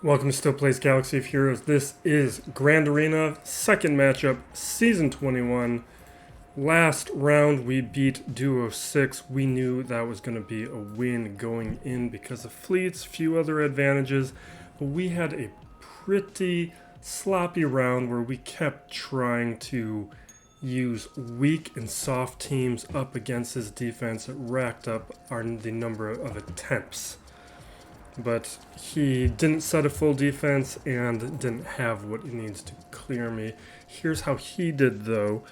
Welcome to Still Plays Galaxy of Heroes. This is Grand Arena, second matchup, Season 21. Last round we beat Duo 6. We knew that was going to be a win going in because of fleets, few other advantages. But we had a pretty sloppy round where we kept trying to use weak and soft teams up against his defense. It racked up the number of attempts. But he didn't set a full defense and didn't have what he needs to clear me. Here's how he did, though.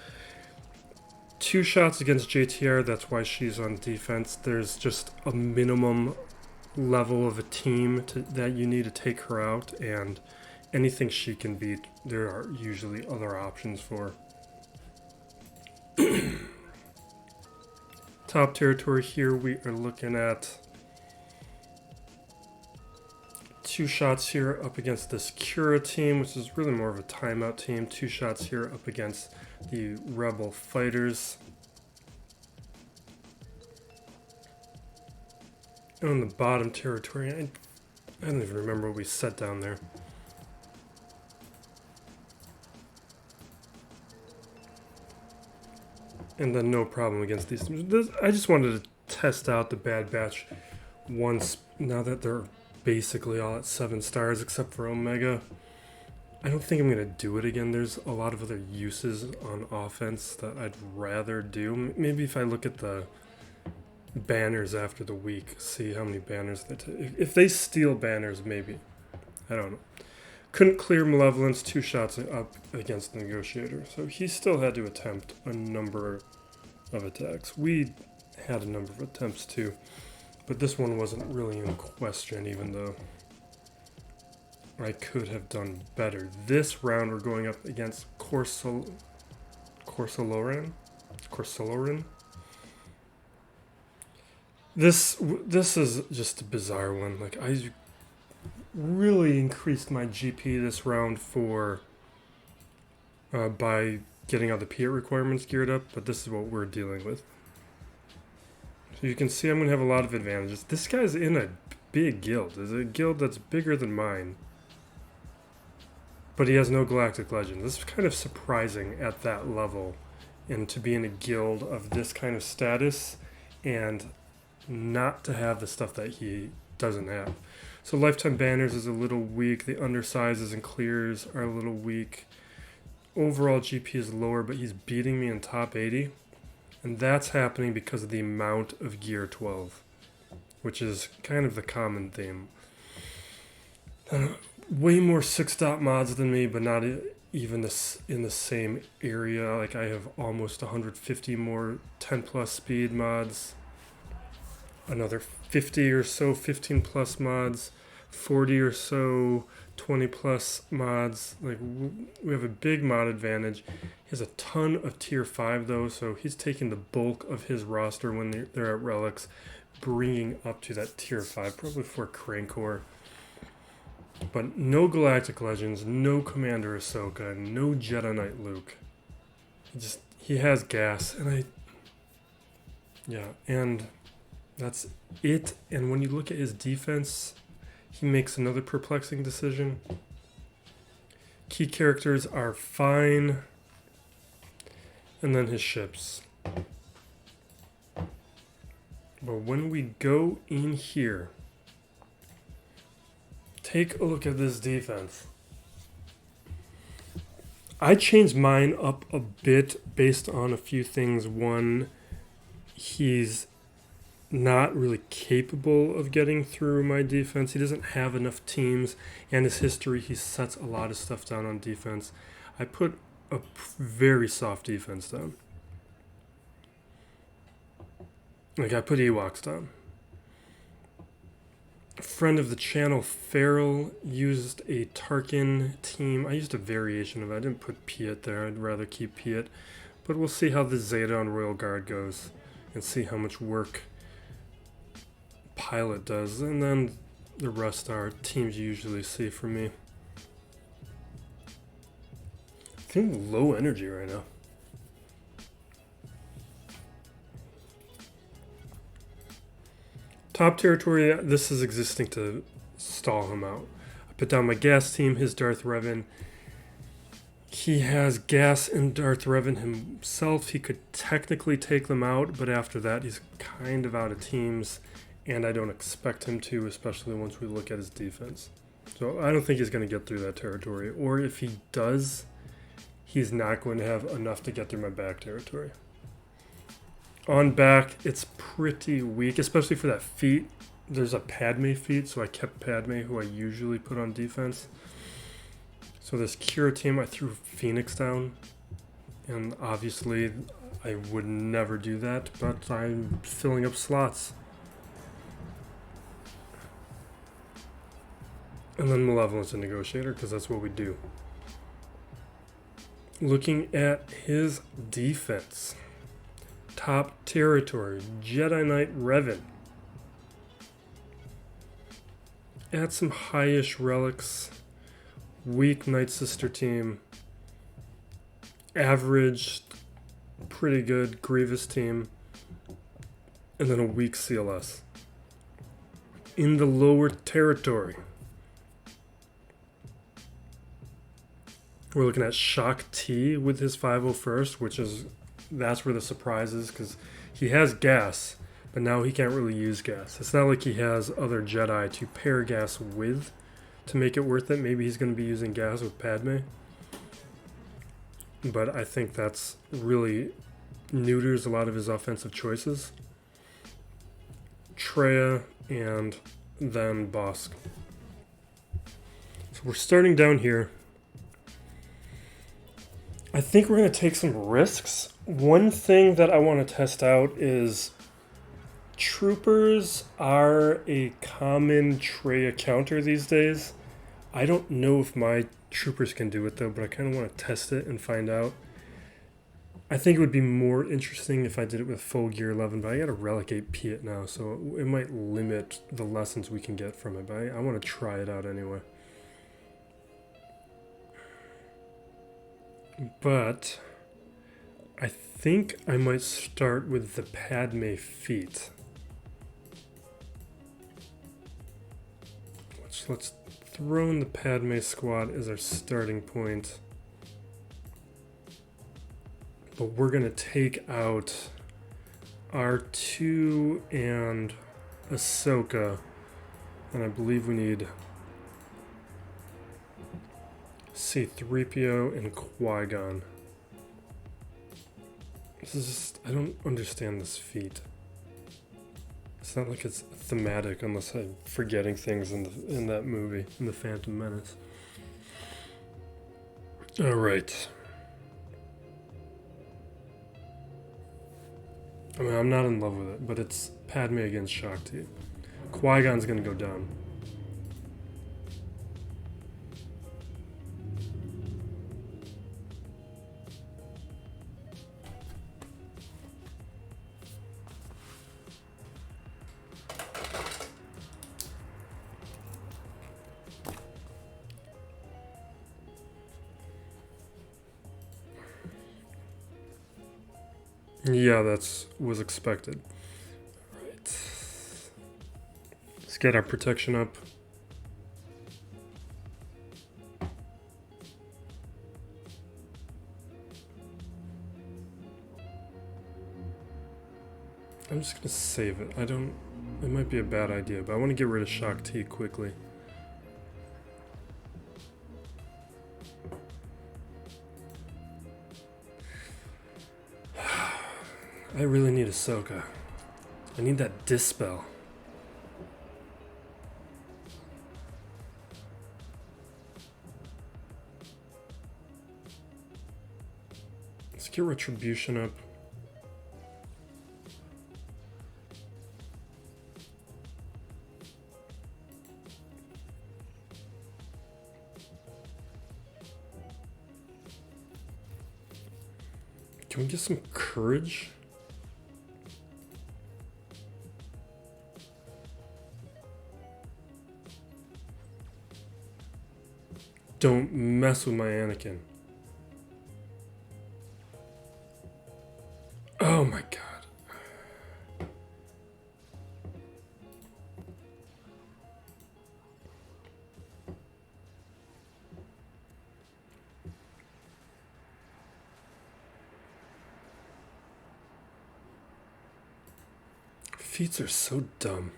2 shots against JTR, that's why she's on defense. There's just a minimum level of a team that you need to take her out, and anything she can beat, there are usually other options for. Top territory here, we are looking at 2 shots here up against this Cura team, which is really more of a timeout team. 2 shots here up against the Rebel fighters. And on the bottom territory, I don't even remember what we set down there. And then no problem against these teams. I just wanted to test out the Bad Batch once, now that they're basically all at 7 stars except for Omega. I don't think I'm going to do it again. There's a lot of other uses on offense that I'd rather do. Maybe if I look at the banners after the week, see how many banners they take. If they steal banners, maybe. I don't know. Couldn't clear Malevolence, 2 shots up against the Negotiator. So he still had to attempt a number of attacks. We had a number of attempts too. But this one wasn't really in question, even though I could have done better. This round we're going up against Corsaloran. This is just a bizarre one. Like, I really increased my GP this round for by getting all the Piet requirements geared up, but this is what we're dealing with. So you can see I'm going to have a lot of advantages. This guy's in a big guild. It's a guild that's bigger than mine. But he has no Galactic Legend. This is kind of surprising at that level. And to be in a guild of this kind of status and not to have the stuff that he doesn't have. So Lifetime Banners is a little weak. The undersizes and clears are a little weak. Overall GP is lower, but he's beating me in top 80. And that's happening because of the amount of Gear 12, which is kind of the common theme. Way more 6-dot mods than me, but not even in the same area. Like, I have almost 150 more 10 plus speed mods, another 50 or so 15 plus mods, 40 or so 20 plus mods. Like, we have a big mod advantage. He has a ton of tier 5 though, so he's taking the bulk of his roster when they're at Relics, bringing up to that tier 5, probably for Crankor. But no Galactic Legends, no Commander Ahsoka, no Jedi Knight Luke. He has gas, and and that's it. And when you look at his defense, he makes another perplexing decision. Key characters are fine. And then his ships. But when we go in here, take a look at this defense. I changed mine up a bit based on a few things. One, he's not really capable of getting through my defense. He doesn't have enough teams, and his history, he sets a lot of stuff down on defense. I put a very soft defense down. Like, I put Ewoks down. A friend of the channel, Farrell, used a Tarkin team. I used a variation of it. I didn't put Piet there. I'd rather keep Piet. But we'll see how the Zeta on Royal Guard goes and see how much work Pilot does. And then the rest are teams you usually see from me. Feeling low energy right now. Top territory, this is existing to stall him out. I put down my gas team, his Darth Revan. He has gas and Darth Revan himself. He could technically take them out, but after that he's kind of out of teams, and I don't expect him to, especially once we look at his defense. So I don't think he's going to get through that territory, or if he does, he's not going to have enough to get through my back territory. On back, it's pretty weak, especially for that feat. There's a Padme feat, so I kept Padme, who I usually put on defense. So this Cure team, I threw Phoenix down, and obviously I would never do that, but I'm filling up slots. And then Malevolence and Negotiator, because that's what we do. Looking at his defense. Top territory, Jedi Knight Revan. Add some high-ish relics. Weak Night Sister team. Average, pretty good Grievous team. And then a weak CLS. In the lower territory, we're looking at Shaak T with his 501st, which is, that's where the surprise is, because he has gas, but now he can't really use gas. It's not like he has other Jedi to pair gas with to make it worth it. Maybe he's going to be using gas with Padme. But I think that's really neuters a lot of his offensive choices. Traya and then Bosk. So we're starting down here. I think we're going to take some risks. One thing that I want to test out is troopers are a common Traya counter these days. I don't know if my troopers can do it though, but I kind of want to test it and find out. I think it would be more interesting if I did it with full gear 11, but I got a Relic 8P it now, so it might limit the lessons we can get from it, but I want to try it out anyway. But I think I might start with the Padme feat. Let's throw in the Padme squad as our starting point. But we're going to take out R2 and Ahsoka. And I believe we need C-3PO and Qui-Gon. This is just, I don't understand this feat. It's not like it's thematic unless I'm forgetting things in that movie, in The Phantom Menace. Alright. I mean, I'm not in love with it, but it's Padme against Shaak T. Qui-Gon's gonna go down. Yeah, that was expected. Alright. Let's get our protection up. I'm just gonna save it. It might be a bad idea, but I want to get rid of Shaak T quickly. I really need Ahsoka. I need that dispel. Let's get Retribution up. Can we get some courage? Don't mess with my Anakin. Oh my god. Feats are so dumb.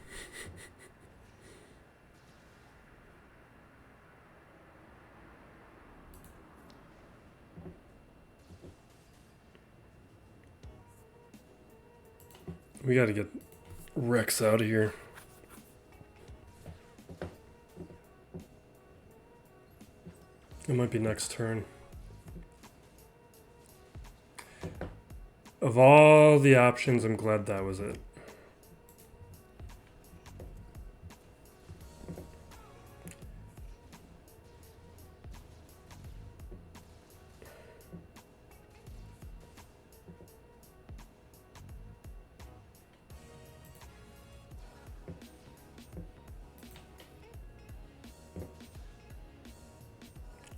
We gotta get Rex out of here. It might be next turn. Of all the options, I'm glad that was it.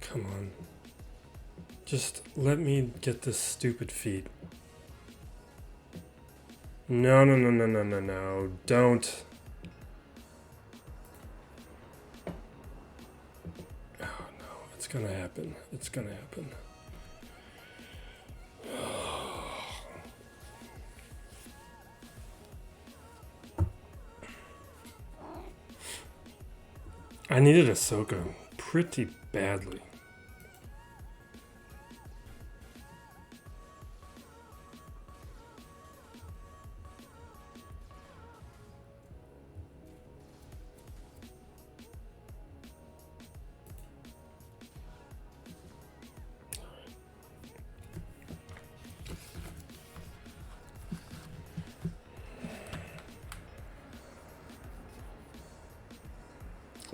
Come on. Just let me get this stupid feat. No, no, no, no, no, no, no. Don't. Oh, no. It's gonna happen. It's gonna happen. I needed Ahsoka pretty badly.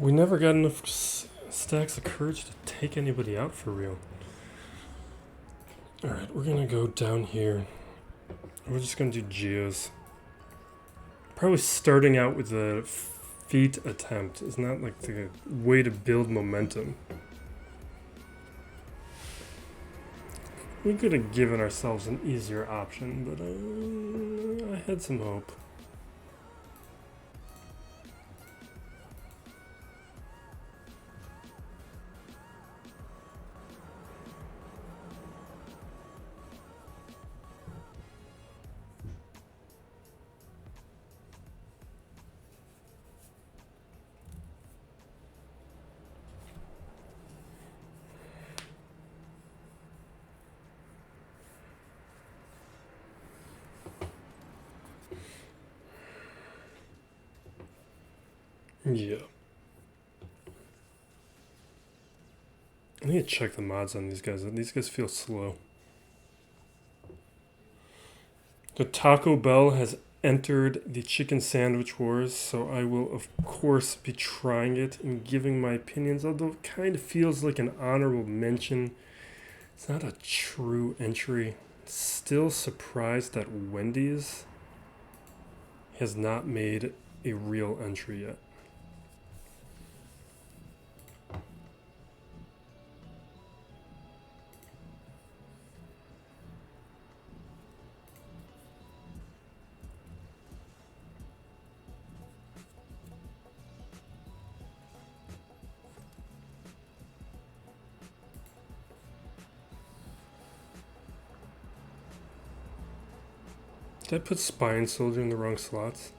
We never got enough stacks of courage to take anybody out for real. Alright, we're gonna go down here. We're just gonna do Geos. Probably starting out with a feat attempt is not like the way to build momentum. We could have given ourselves an easier option, but I had some hope. Yeah. I need to check the mods on these guys. These guys feel slow. The Taco Bell has entered the chicken sandwich wars, so I will of course be trying it and giving my opinions, although it kind of feels like an honorable mention. It's not a true entry. Still surprised that Wendy's has not made a real entry yet. Did I put Spine Soldier in the wrong slots?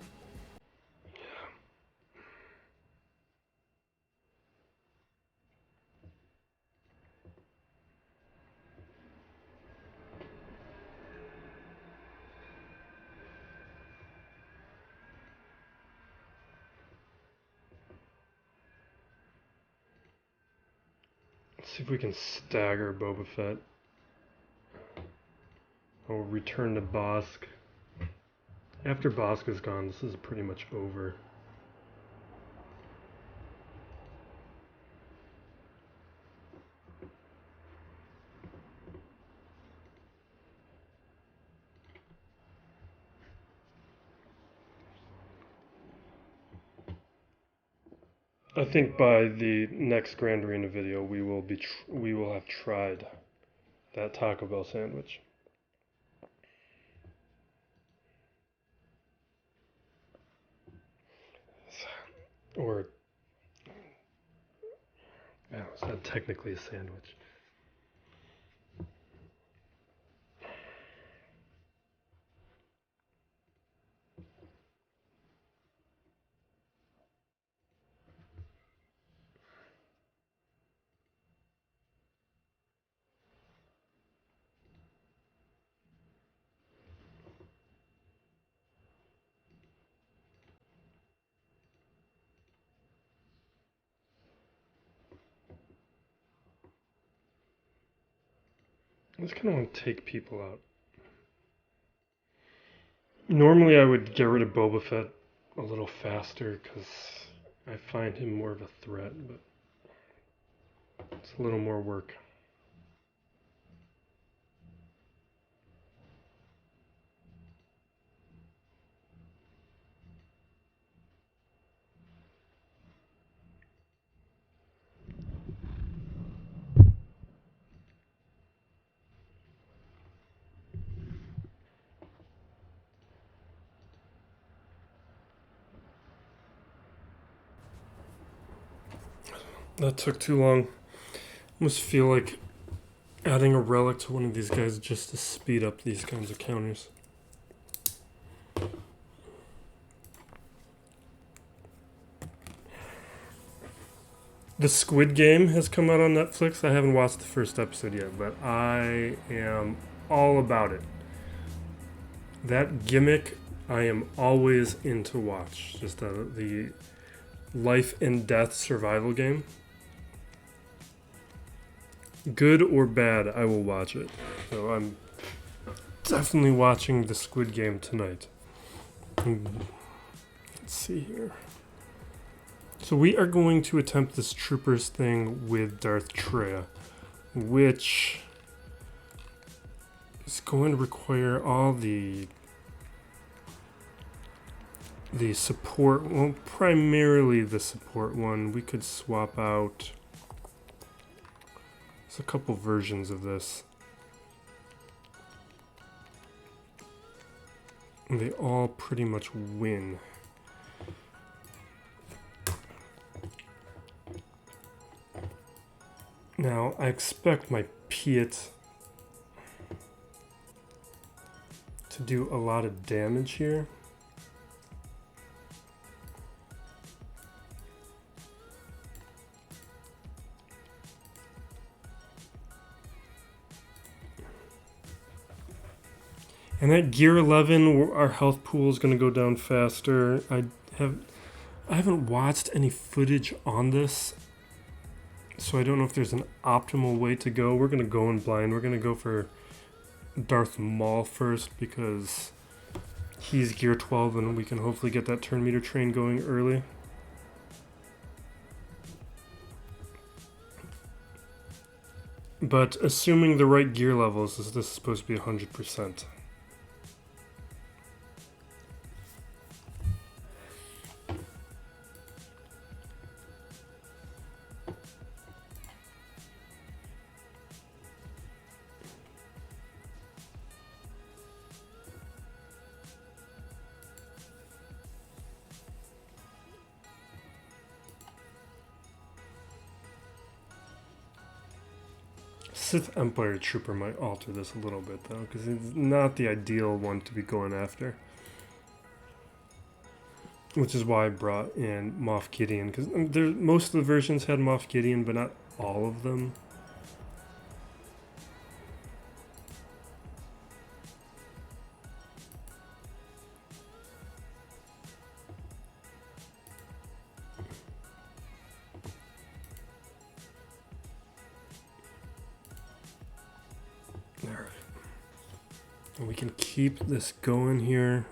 Let's see if we can stagger Boba Fett. I'll return to Bosk. After Bosk is gone, this is pretty much over. I think by the next Grand Arena video, we will have tried that Taco Bell sandwich. Or, no, it's not technically a sandwich. I just kind of want to take people out. Normally I would get rid of Boba Fett a little faster because I find him more of a threat, but it's a little more work. That took too long. Almost feel like adding a relic to one of these guys just to speed up these kinds of counters. The Squid Game has come out on Netflix. I haven't watched the first episode yet, but I am all about it. That gimmick, I am always in to watch. Just the life and death survival game. Good or bad, I will watch it. So I'm definitely watching the Squid Game tonight. Let's see here. So we are going to attempt this Troopers thing with Darth Traya, which is going to require all the support, well, primarily the support one. We could swap out. There's a couple versions of this. And they all pretty much win. Now, I expect my Piet to do a lot of damage here. And at gear 11, our health pool is going to go down faster. I haven't watched any footage on this, so I don't know if there's an optimal way to go. We're going to go in blind. We're going to go for Darth Maul first because he's gear 12 and we can hopefully get that turn meter train going early. But assuming the right gear levels, this is supposed to be 100%. Sith Empire Trooper might alter this a little bit though, because it's not the ideal one to be going after. Which is why I brought in Moff Gideon, because most of the versions had Moff Gideon, but not all of them. Alright. And we can keep this going here.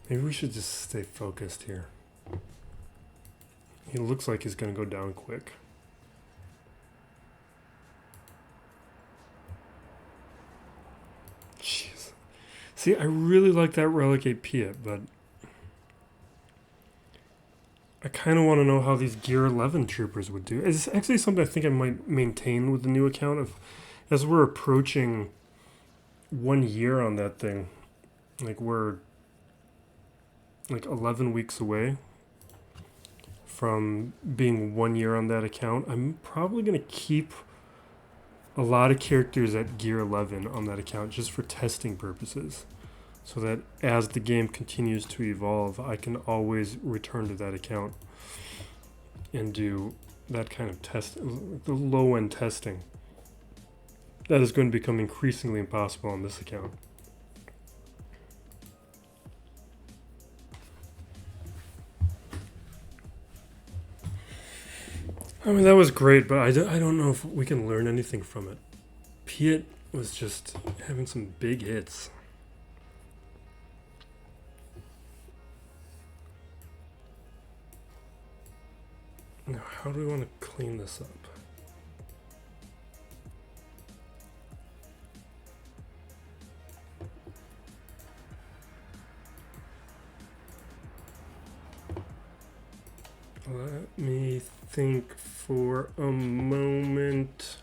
Maybe we should just stay focused here. He looks like he's going to go down quick. Jeez. See, I really like that Relic 8 Piet, but I kind of want to know how these Gear 11 troopers would do. It's actually something I think I might maintain with the new account. As we're approaching 1 year on that thing, like we're like 11 weeks away from being 1 year on that account, I'm probably going to keep a lot of characters at gear 11 on that account just for testing purposes. so that as the game continues to evolve, I can always return to that account and do that kind of test, the low-end testing. That is going to become increasingly impossible on this account. I mean, that was great, but I don't know if we can learn anything from it. Piet was just having some big hits. Now, how do we want to clean this up? Let me think for a moment.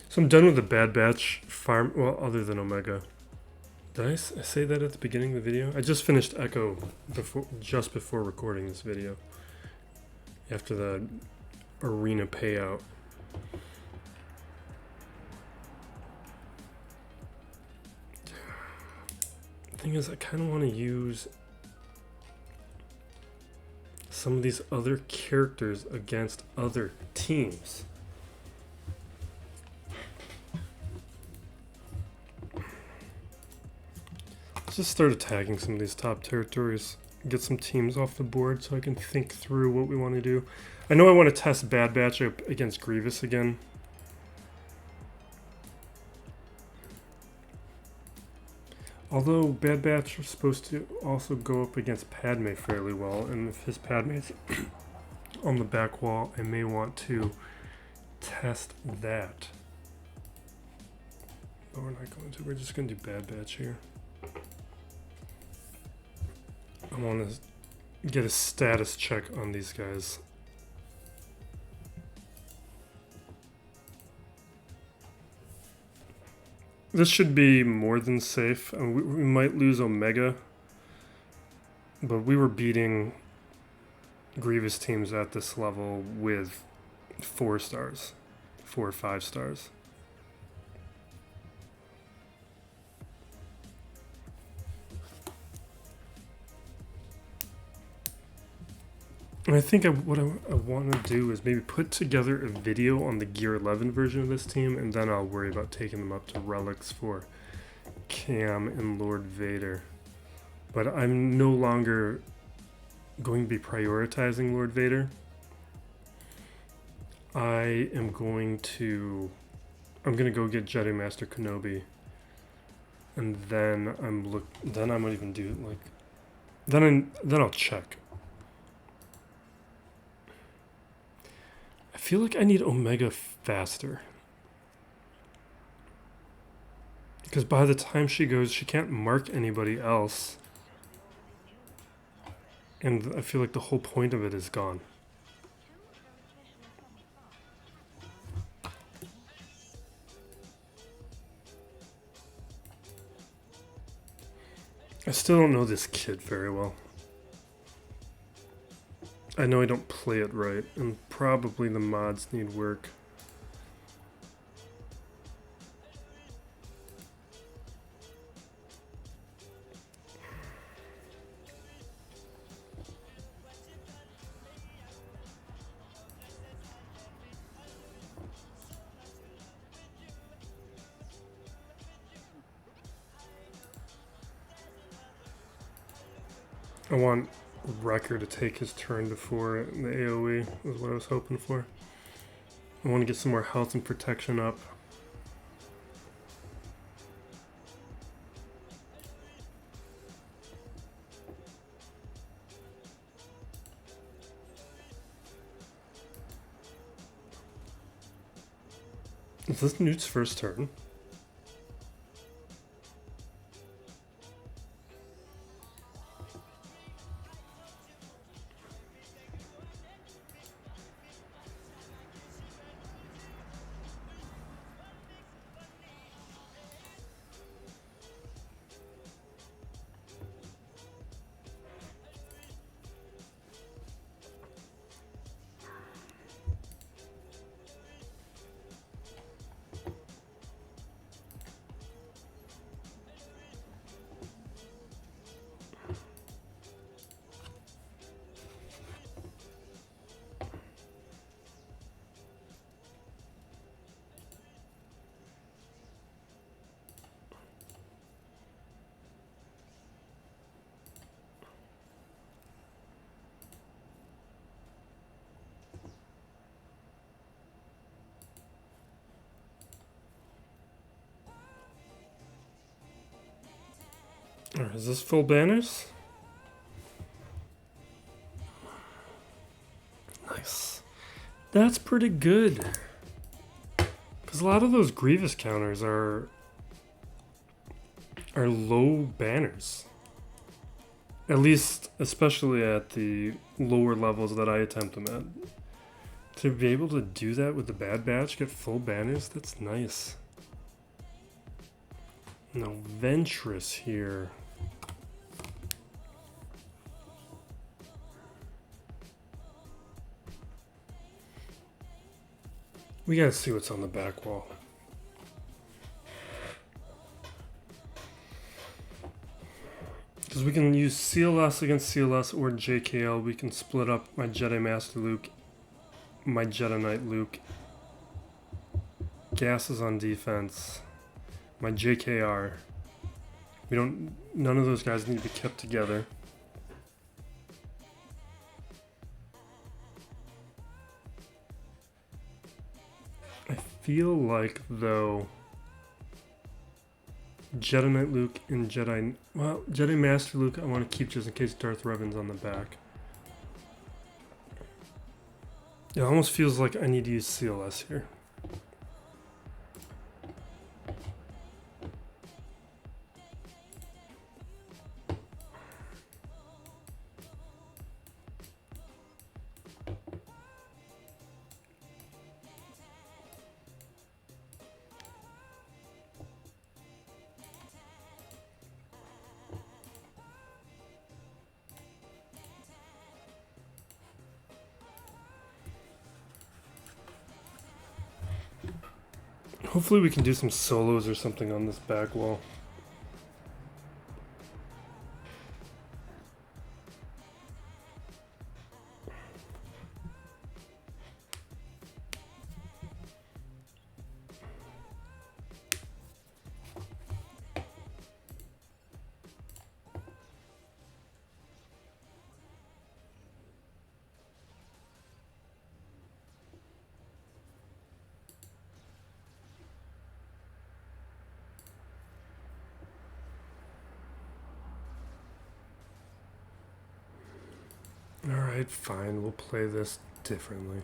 So I'm done with the Bad Batch farm, well, other than Omega. Did I say that at the beginning of the video? I just finished Echo just before recording this video. After the arena payout. Thing is, I kind of want to use some of these other characters against other teams. Let's just start attacking some of these top territories. Get some teams off the board so I can think through what we want to do. I know I want to test Bad Batch up against Grievous again. Although Bad Batch is supposed to also go up against Padme fairly well, and if his Padme is on the back wall, I may want to test that. But we're not going to. We're just going to do Bad Batch here. I want to get a status check on these guys. This should be more than safe. We might lose Omega, but we were beating Grievous teams at this level with 4 stars, 4 or 5 stars. And I think what I want to do is maybe put together a video on the Gear 11 version of this team, and then I'll worry about taking them up to Relics for Cam and Lord Vader. But I'm no longer going to be prioritizing Lord Vader. I'm going to go get Jedi Master Kenobi, and then then I might even do like then I'll check. I feel like I need Omega faster. Because by the time she goes, she can't mark anybody else. And I feel like the whole point of it is gone. I still don't know this kid very well. I know I don't play it right, and probably the mods need work. I want Wrecker to take his turn before the AoE is what I was hoping for. I want to get some more health and protection up. Is this Newt's first turn? Or is this full banners? Nice. That's pretty good. Because a lot of those Grievous counters are low banners. At least, especially at the lower levels that I attempt them at. To be able to do that with the Bad Batch, get full banners, that's nice. Now, Ventress here. We gotta see what's on the back wall. Because we can use CLS against CLS or JKL. We can split up my Jedi Master Luke, my Jedi Knight Luke. Gas is on defense. My JKR. None of those guys need to be kept together. I feel like, though, Jedi Knight Luke and Jedi Master Luke I want to keep just in case Darth Revan's on the back. It almost feels like I need to use CLS here. Hopefully we can do some solos or something on this back wall. Alright, fine, we'll play this differently.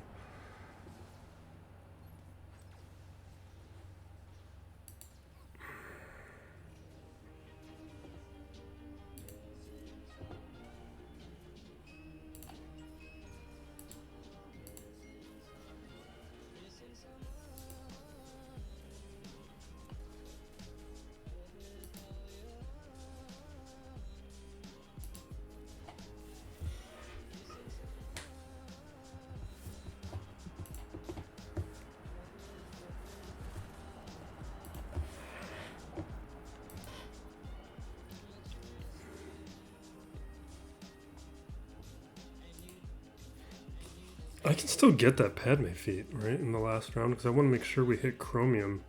I can still get that Padme feat, right, in the last round, because I want to make sure we hit Chromium.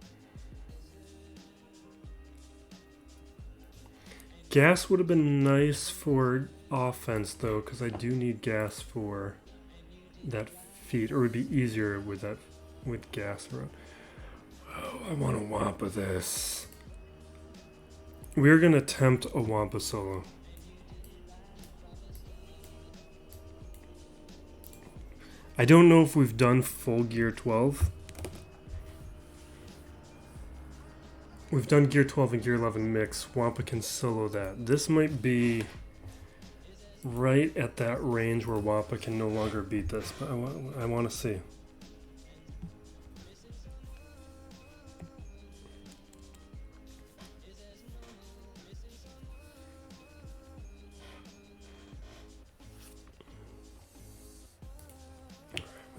Gas would have been nice for offense, though, because I do need gas for that feat, or it would be easier with gas around. Oh, I want to Wampa this. We're going to attempt a Wampa solo. I don't know if we've done full Gear 12. We've done Gear 12 and Gear 11 mix. Wampa can solo that. This might be right at that range where Wampa can no longer beat this, but I want to see.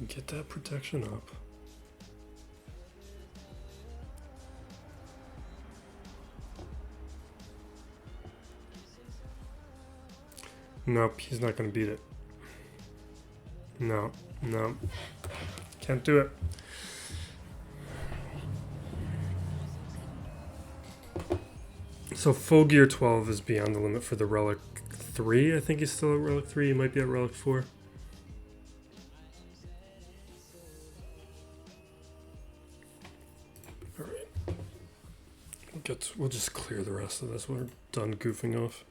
Get that protection up. Nope, he's not going to beat it. No, can't do it. So full Gear 12 is beyond the limit for the Relic 3. I think he's still at Relic 3. He might be at Relic 4. Get it. We'll just clear the rest of this. We're done goofing off.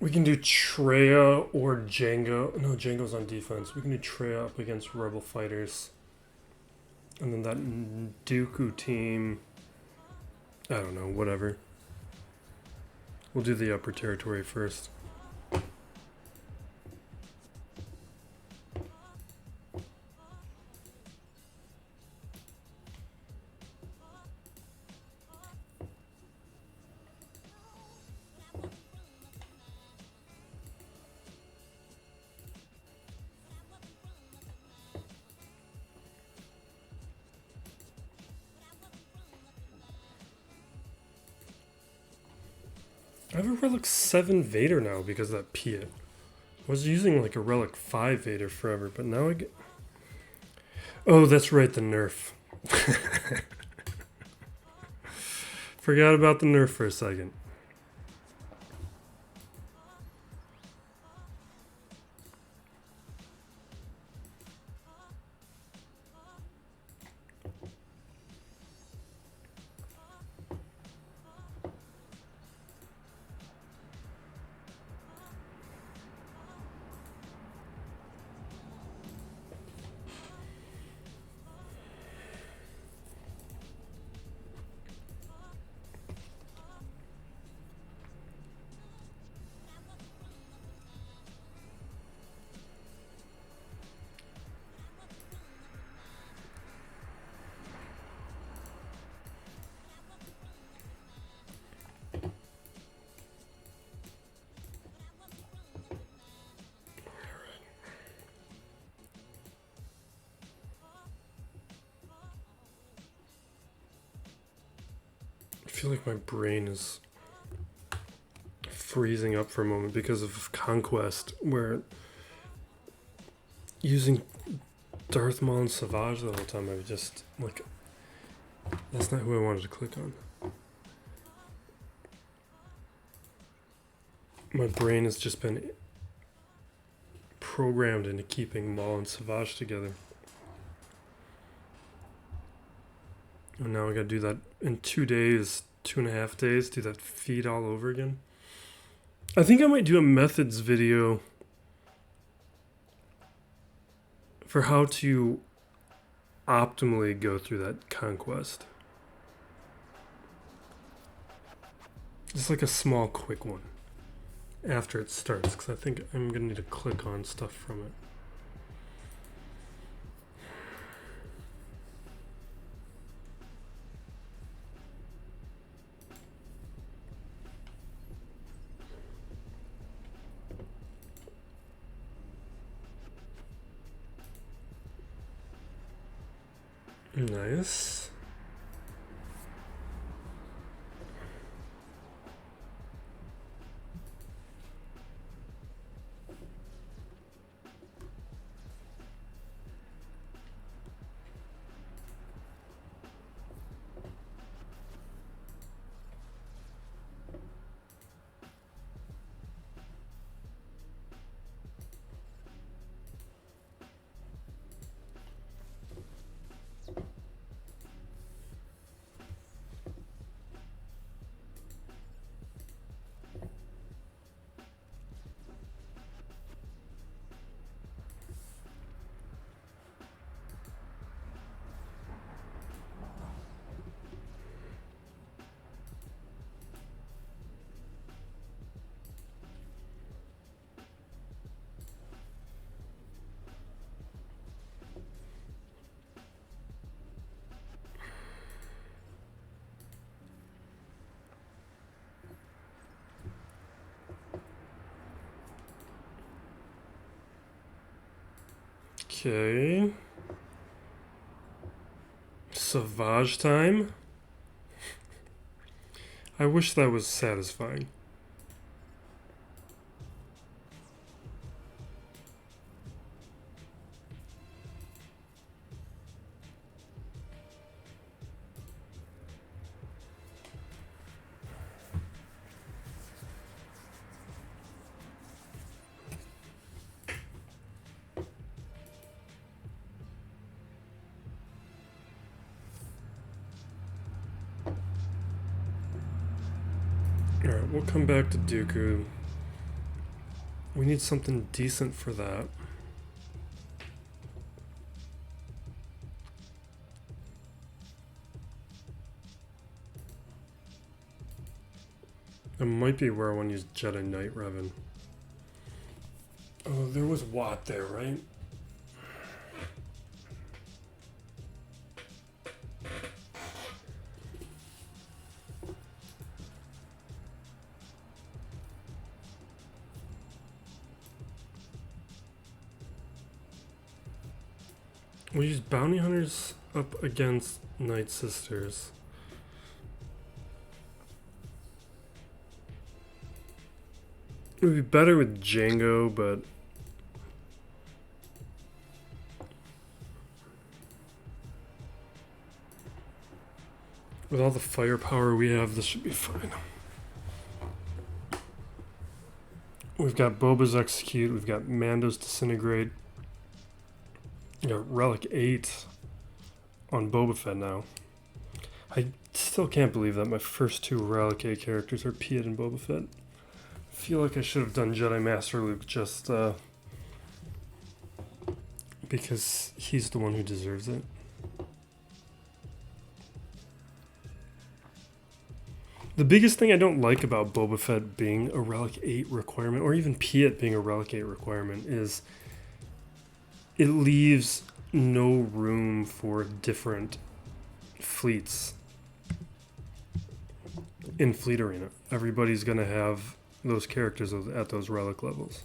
We can do Traya or Django. No, Django's on defense. We can do Traya up against Rebel Fighters. And then that Dooku team, I don't know, whatever. We'll do the upper territory first. I have a Relic 7 Vader now because of that Piet. I was using like a Relic 5 Vader forever, but now I get... Oh, that's right, the nerf. Forgot about the nerf for a second. I feel like my brain is freezing up for a moment because of Conquest, where using Darth Maul and Savage the whole time, I was just like, that's not who I wanted to click on. My brain has just been programmed into keeping Maul and Savage together. And now I gotta do that in 2 days, 2.5 days, do that feed all over again. I think I might do a methods video for how to optimally go through that conquest. Just like a small, quick one after it starts, because I think I'm gonna need to click on stuff from it. Nice. Okay. Savage time. I wish that was satisfying. Alright, we'll come back to Dooku. We need something decent for that. It might be where I want to use Jedi Knight Revan. Oh, there was Watt there, right? We use Bounty Hunters up against Night Sisters. It would be better with Django, but with all the firepower we have, this should be fine. We've got Boba's Execute, we've got Mando's Disintegrate. We got Relic 8 on Boba Fett now. I still can't believe that my first two Relic 8 characters are Piet and Boba Fett. I feel like I should have done Jedi Master Luke just because he's the one who deserves it. The biggest thing I don't like about Boba Fett being a Relic 8 requirement, or even Piet being a Relic 8 requirement, is it leaves no room for different fleets in Fleet Arena. Everybody's going to have those characters at those Relic levels.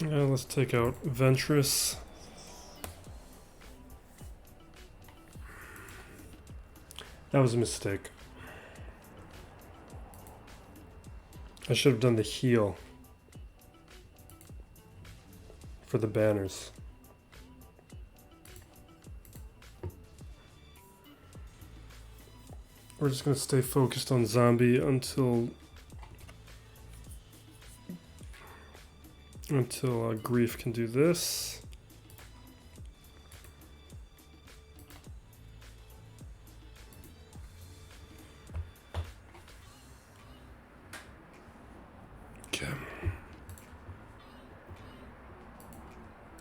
Let's take out Ventress. That was a mistake. I should have done the heal for the banners. We're just going to stay focused on zombie until Grief can do this. Okay.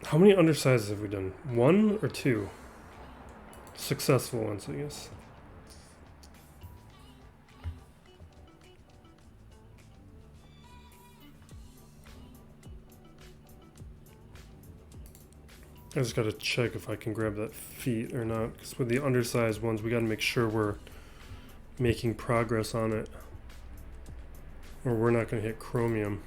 How many undersizes have we done? 1 or 2? Successful ones, I guess. I just gotta check if I can grab that feat or not, because with the undersized ones, we gotta make sure we're making progress on it, or we're not gonna hit chromium.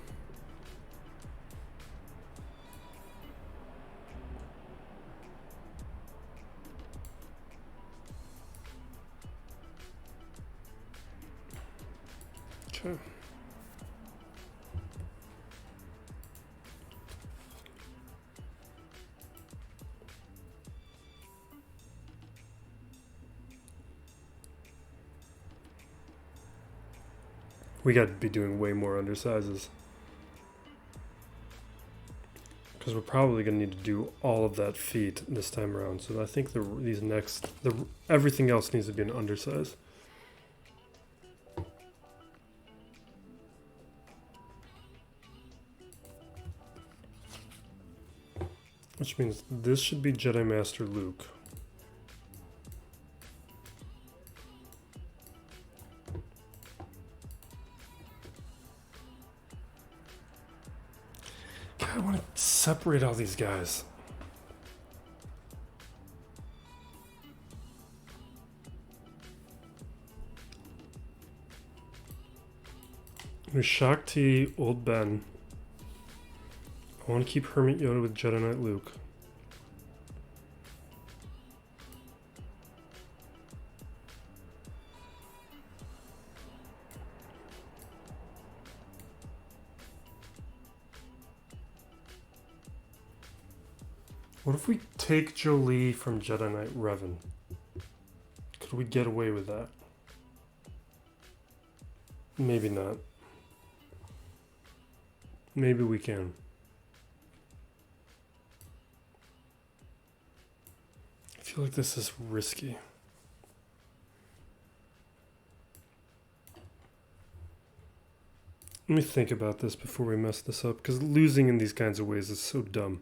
Okay. We got to be doing way more undersizes, because we're probably going to need to do all of that feat this time around. So I think everything else needs to be an undersize. Which means this should be Jedi Master Luke. I want to separate all these guys. There's Shaak T, Old Ben. I want to keep Hermit Yoda with Jedi Knight Luke. What if we take Jolie from Jedi Knight Revan? Could we get away with that? Maybe not. Maybe we can. I feel like this is risky. Let me think about this before we mess this up, because losing in these kinds of ways is so dumb.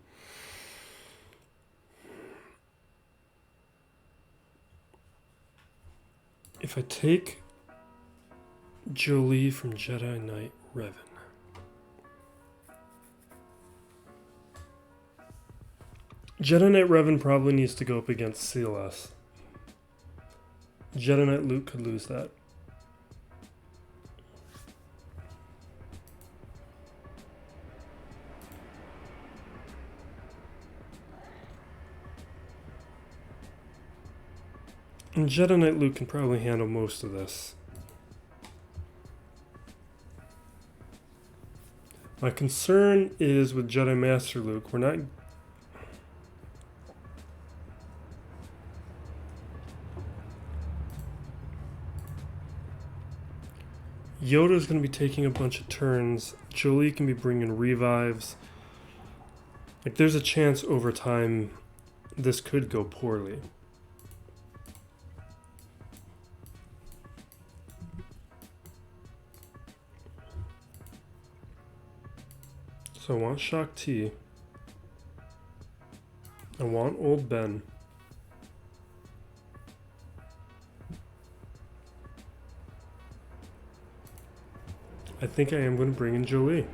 If I take Jolie from Jedi Knight Revan, Jedi Knight Revan probably needs to go up against CLS. Jedi Knight Luke could lose that. And Jedi Knight Luke can probably handle most of this. My concern is with Jedi Master Luke, we're not... Yoda's going to be taking a bunch of turns. Jolie can be bringing revives. Like, there's a chance over time this could go poorly. So I want Shaak T. I want Old Ben. I think I am going to bring in Jolie.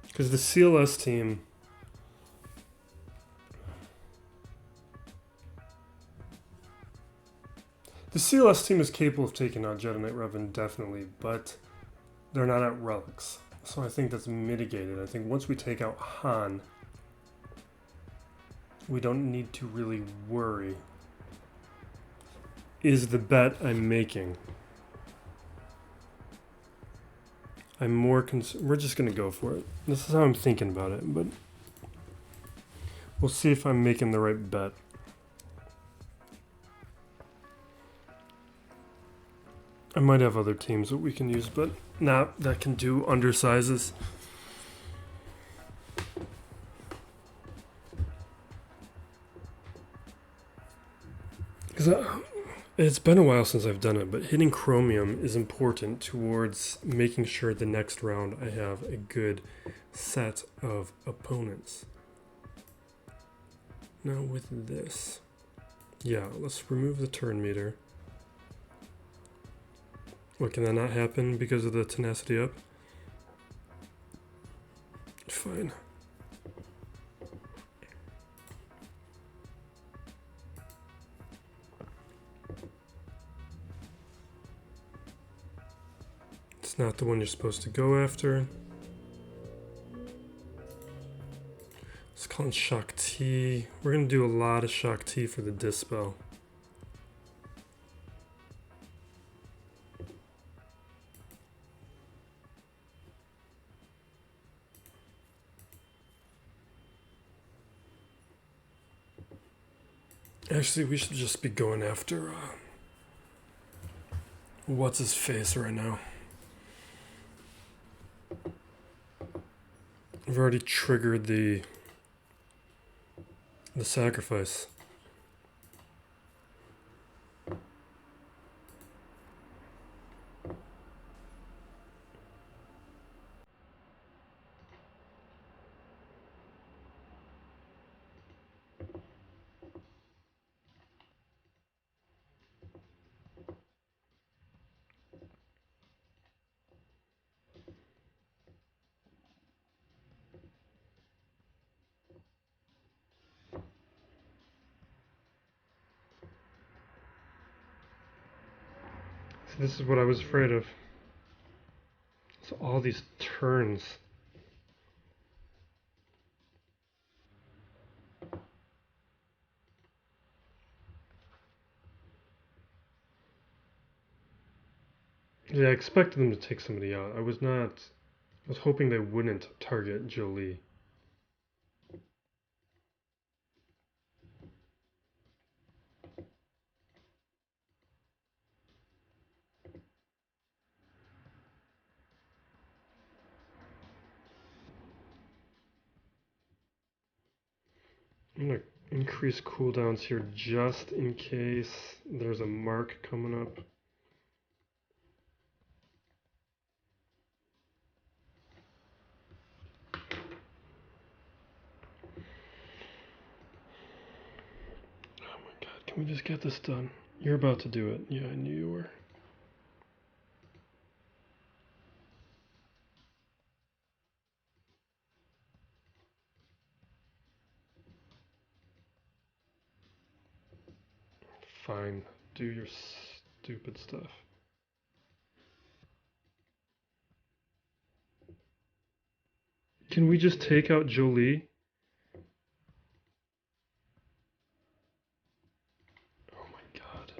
Because the CLS team... The CLS team is capable of taking out Jedi Knight Revan, definitely, but they're not at relics. So I think that's mitigated. I think once we take out Han, we don't need to really worry. Is the bet I'm making. I'm more concerned. We're just going to go for it. This is how I'm thinking about it, but we'll see if I'm making the right bet. I might have other teams that we can use, but not that can do undersizes. Because it's been a while since I've done it, but hitting chromium is important towards making sure the next round I have a good set of opponents. Now with this, yeah, let's remove the turn meter. What, can that not happen because of the tenacity up? Fine. It's not the one you're supposed to go after. Let's call it Shaak T. We're going to do a lot of Shaak T for the Dispel. Actually, we should just be going after what's his face right now. I've already triggered the sacrifice. See, this is what I was afraid of. So all these turns. Yeah, I expected them to take somebody out. I was hoping they wouldn't target Jolie. I'm gonna increase cooldowns here just in case there's a mark coming up. Oh my god, can we just get this done? You're about to do it. Yeah, I knew you were. Fine, do your stupid stuff. Can we just take out Jolie? Oh my god.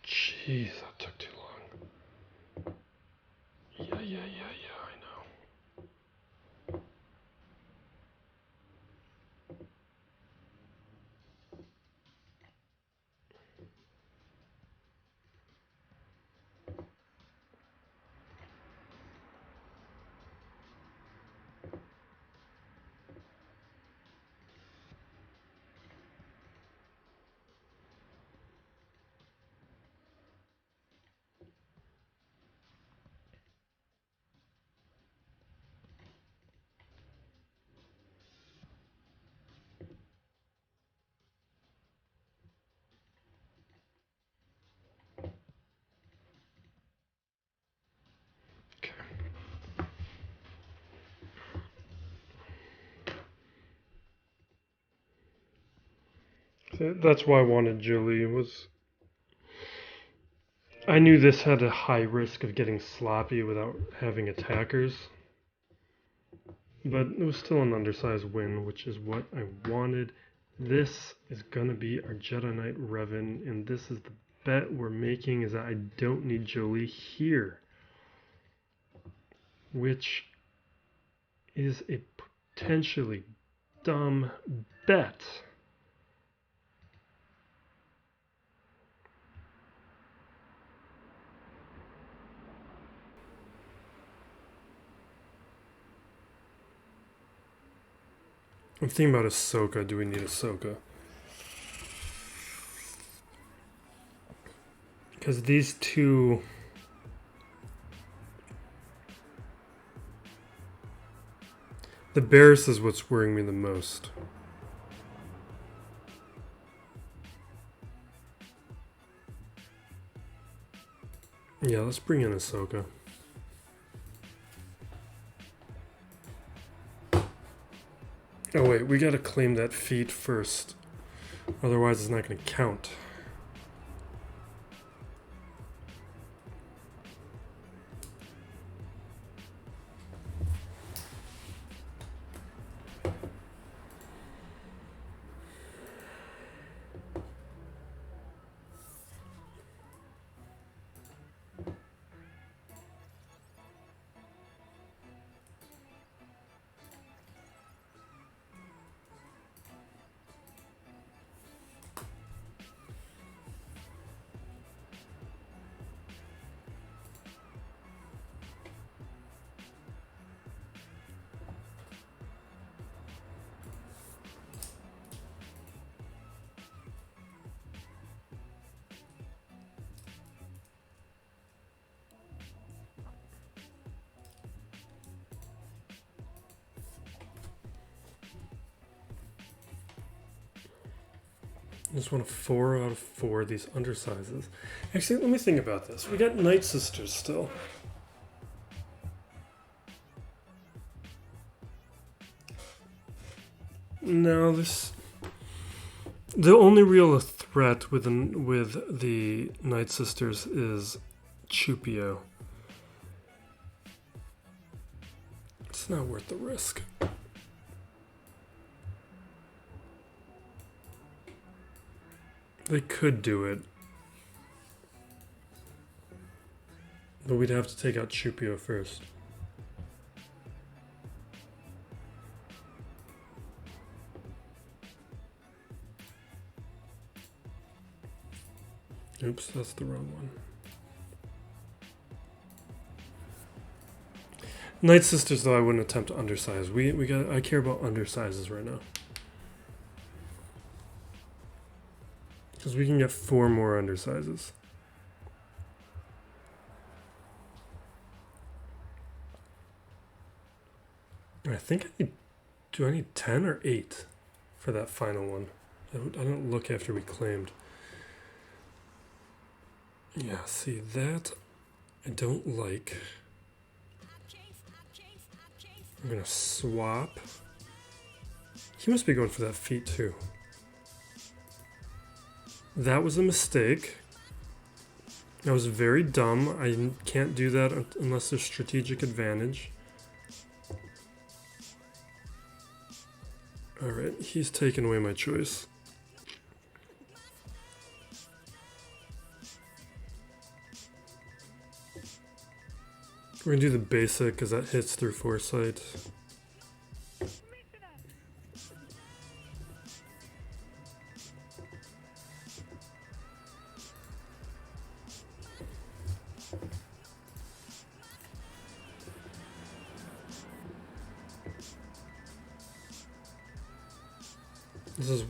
Jeez, that took too long. Yeah, I know. That's why I wanted Jolie. I knew this had a high risk of getting sloppy without having attackers. But it was still an undersized win, which is what I wanted. This is gonna be our Jedi Knight Revan, and this is the bet we're making, is that I don't need Jolie here. Which is a potentially dumb bet. I'm thinking about Ahsoka. Do we need Ahsoka? Because these two... The Barris is what's worrying me the most. Yeah, let's bring in Ahsoka. Oh wait, we gotta claim that feat first. Otherwise it's not gonna count. I just want a 4 out of 4 of these undersizes. Actually, let me think about this. We got Night Sisters still. No, this... The only real threat with the Night Sisters is Chupio. It's not worth the risk. They could do it. But we'd have to take out Chupio first. Oops, that's the wrong one. Night Sisters, though, I wouldn't attempt to undersize. I care about undersizes right now. Because we can get 4 more undersizes. I think do I need 10 or 8 for that final one? I don't look after we claimed. Yeah, see that I don't like. I'm gonna swap. He must be going for that feat too. That was a mistake. That was very dumb. I can't do that unless there's strategic advantage. Alright, he's taken away my choice. We're gonna do the basic because that hits through foresight. This is...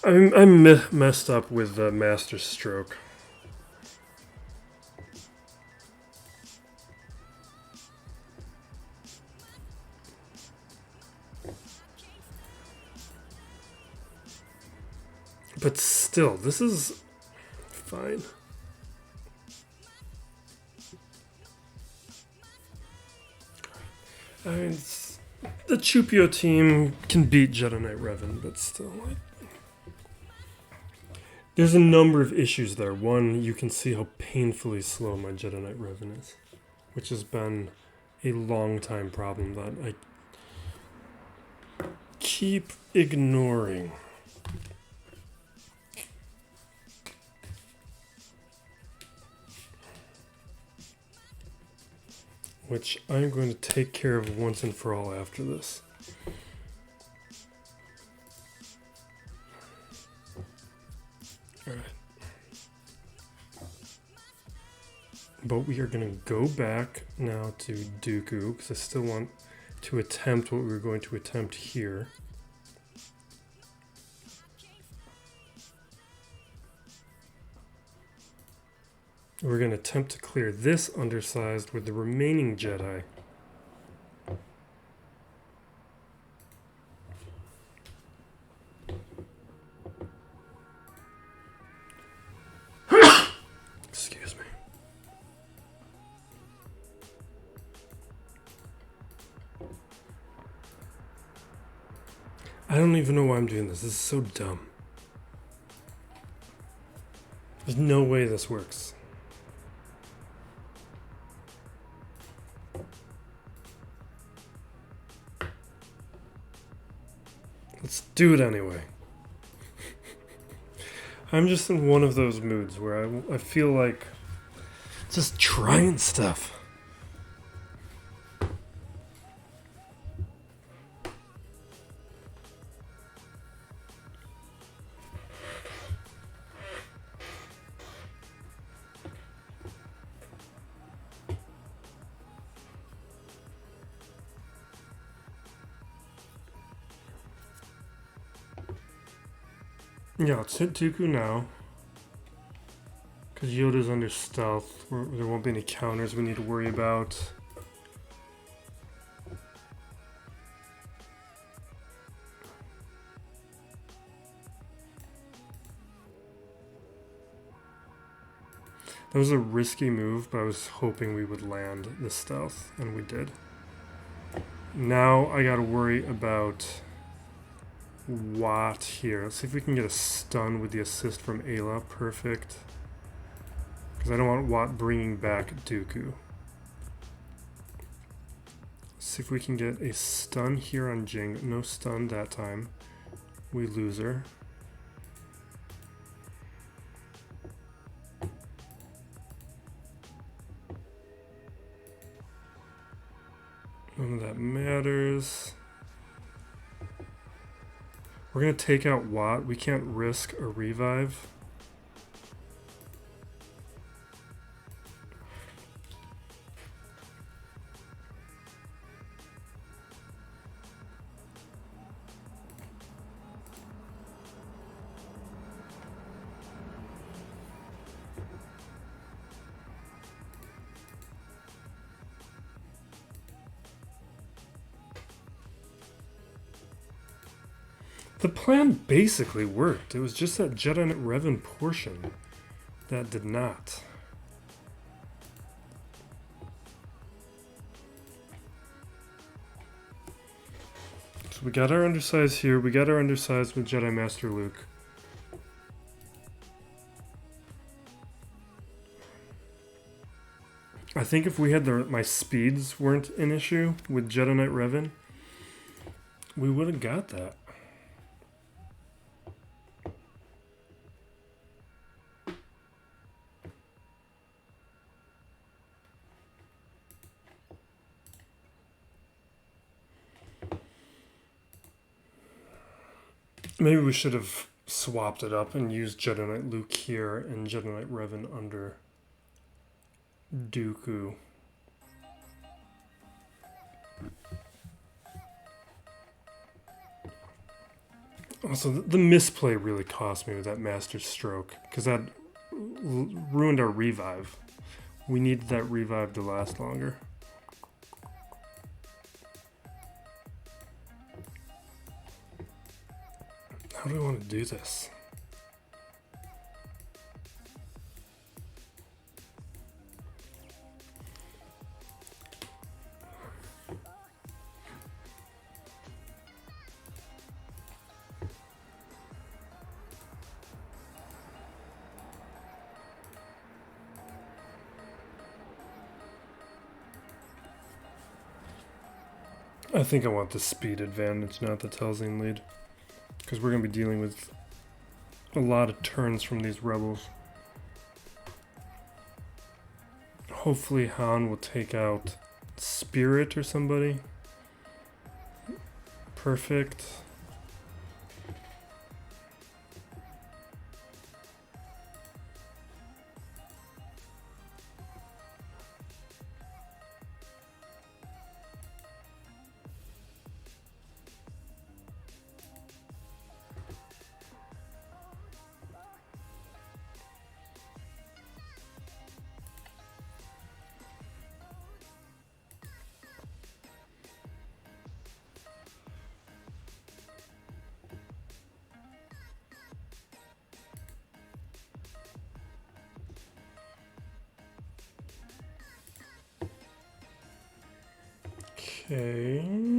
I'm messed up with the Master Stroke. But still, this is fine. I mean, the Chupio team can beat Jedi Knight Revan, but still, like, there's a number of issues there. One, you can see how painfully slow my Jedi Knight Revan is, which has been a long time problem that I keep ignoring. Which I'm going to take care of once and for all after this. Alright. But we are going to go back now to Dooku, because I still want to attempt what we were going to attempt here. We're going to attempt to clear this undersized with the remaining Jedi. Excuse me. I don't even know why I'm doing this. This is so dumb. There's no way this works. Let's do it anyway. I'm just in one of those moods where I feel like just trying stuff. Yeah, let's hit Dooku now. Because Yoda's under stealth. There won't be any counters we need to worry about. That was a risky move, but I was hoping we would land the stealth, and we did. Now I gotta worry about Watt here. Let's see if we can get a stun with the assist from Ayla. Perfect. Because I don't want Watt bringing back Dooku. Let's see if we can get a stun here on Jing. No stun that time. We lose her. None of that matters. We're going to take out Watt. We can't risk a revive. The plan basically worked. It was just that Jedi Knight Revan portion that did not. So we got our undersize here. We got our undersize with Jedi Master Luke. I think if we had my speeds weren't an issue with Jedi Knight Revan, we would have got that. Maybe we should have swapped it up and used Jedi Knight Luke here and Jedi Knight Revan under Dooku. Also, the misplay really cost me with that Master Stroke, because that ruined our revive. We needed that revive to last longer. How do we want to do this? I think I want the speed advantage, not the Telzine lead. Because we're going to be dealing with a lot of turns from these rebels. Hopefully Han will take out Spirit or somebody. Perfect. Okay.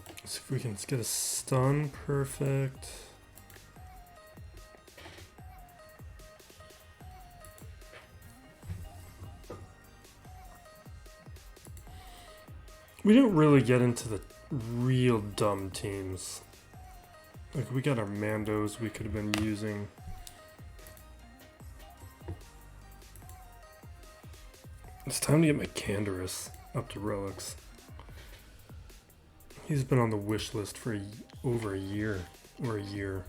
Let's see if we can get a stun. Perfect. We didn't really get into the real dumb teams. Like, we got our Mandos we could have been using. It's time to get my Canderous up to relics. He's been on the wish list for over a year, or a year.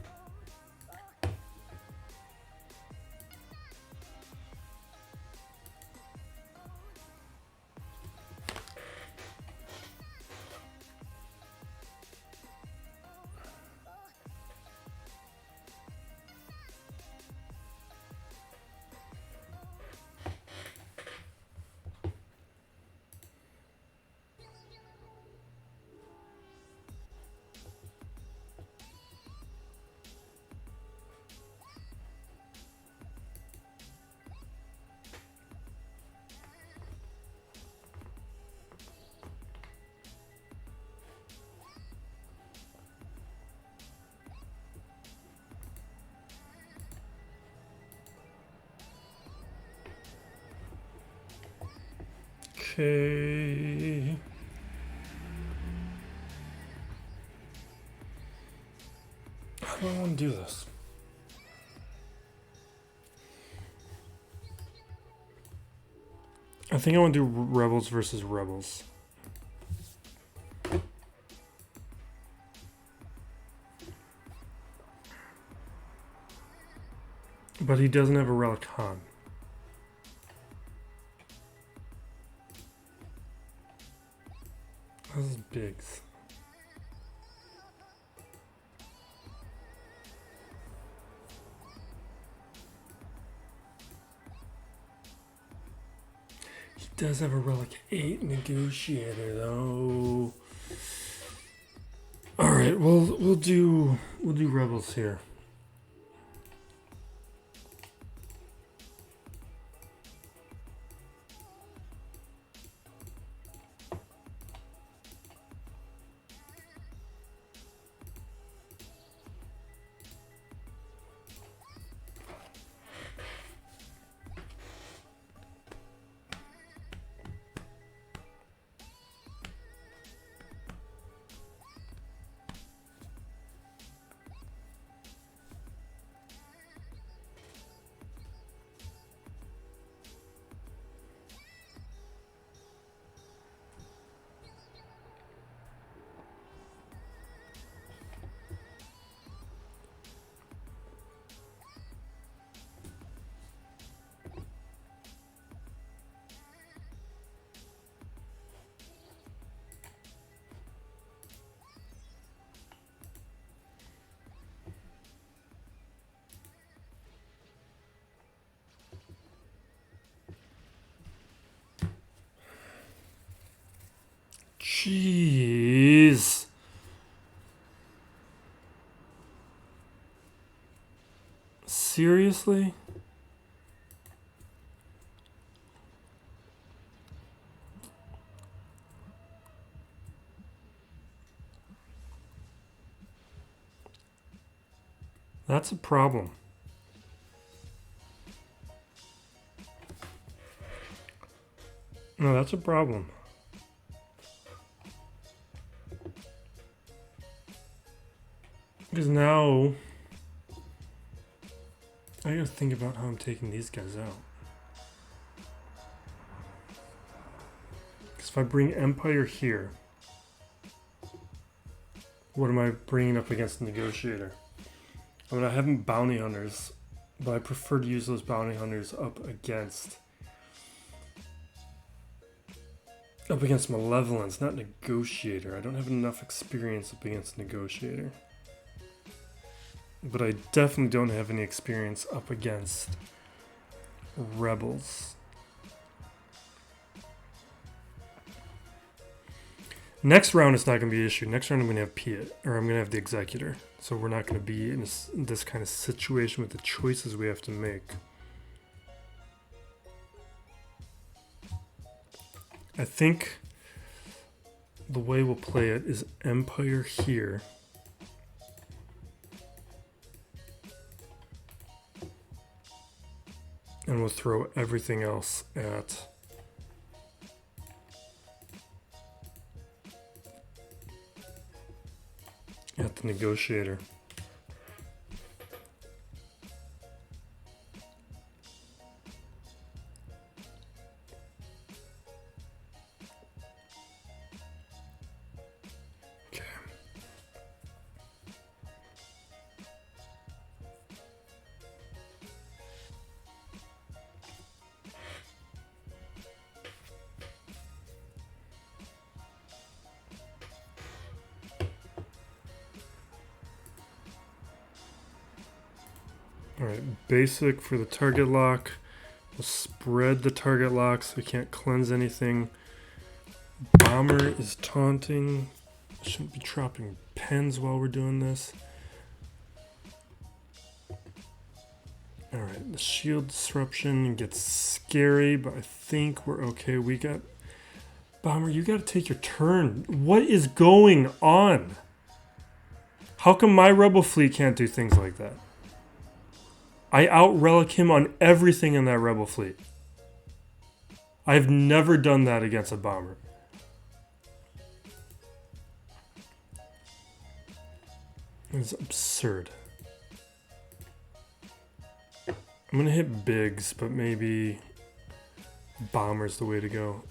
Okay. How do I want to do this? I think I want to do Rebels versus Rebels. But he doesn't have a Relic Han. This is Biggs. He does have a Relic 8 Negotiator though. Alright, we'll do Rebels here. Jeez. Seriously? That's a problem. No, that's a problem. Because now I gotta think about how I'm taking these guys out. Because if I bring Empire here, what am I bringing up against the Negotiator? I mean, I have bounty hunters, but I prefer to use those bounty hunters up against Malevolence, not Negotiator. I don't have enough experience up against Negotiator. But I definitely don't have any experience up against Rebels. Next round is not going to be an issue. Next round I'm going to have Piet, or I'm going to have the Executor. So we're not going to be in this kind of situation with the choices we have to make. I think the way we'll play it is Empire here. And we'll throw everything else at the Negotiator. Okay. Alright, basic for the target lock. We'll spread the target lock so we can't cleanse anything. Bomber is taunting. Shouldn't be dropping pens while we're doing this. Alright, the shield disruption gets scary, but I think we're okay. We got... Bomber, you gotta take your turn. What is going on? How come my rebel fleet can't do things like that? I out-relic him on everything in that rebel fleet. I've never done that against a bomber. It's absurd. I'm gonna hit bigs, but maybe bomber's the way to go.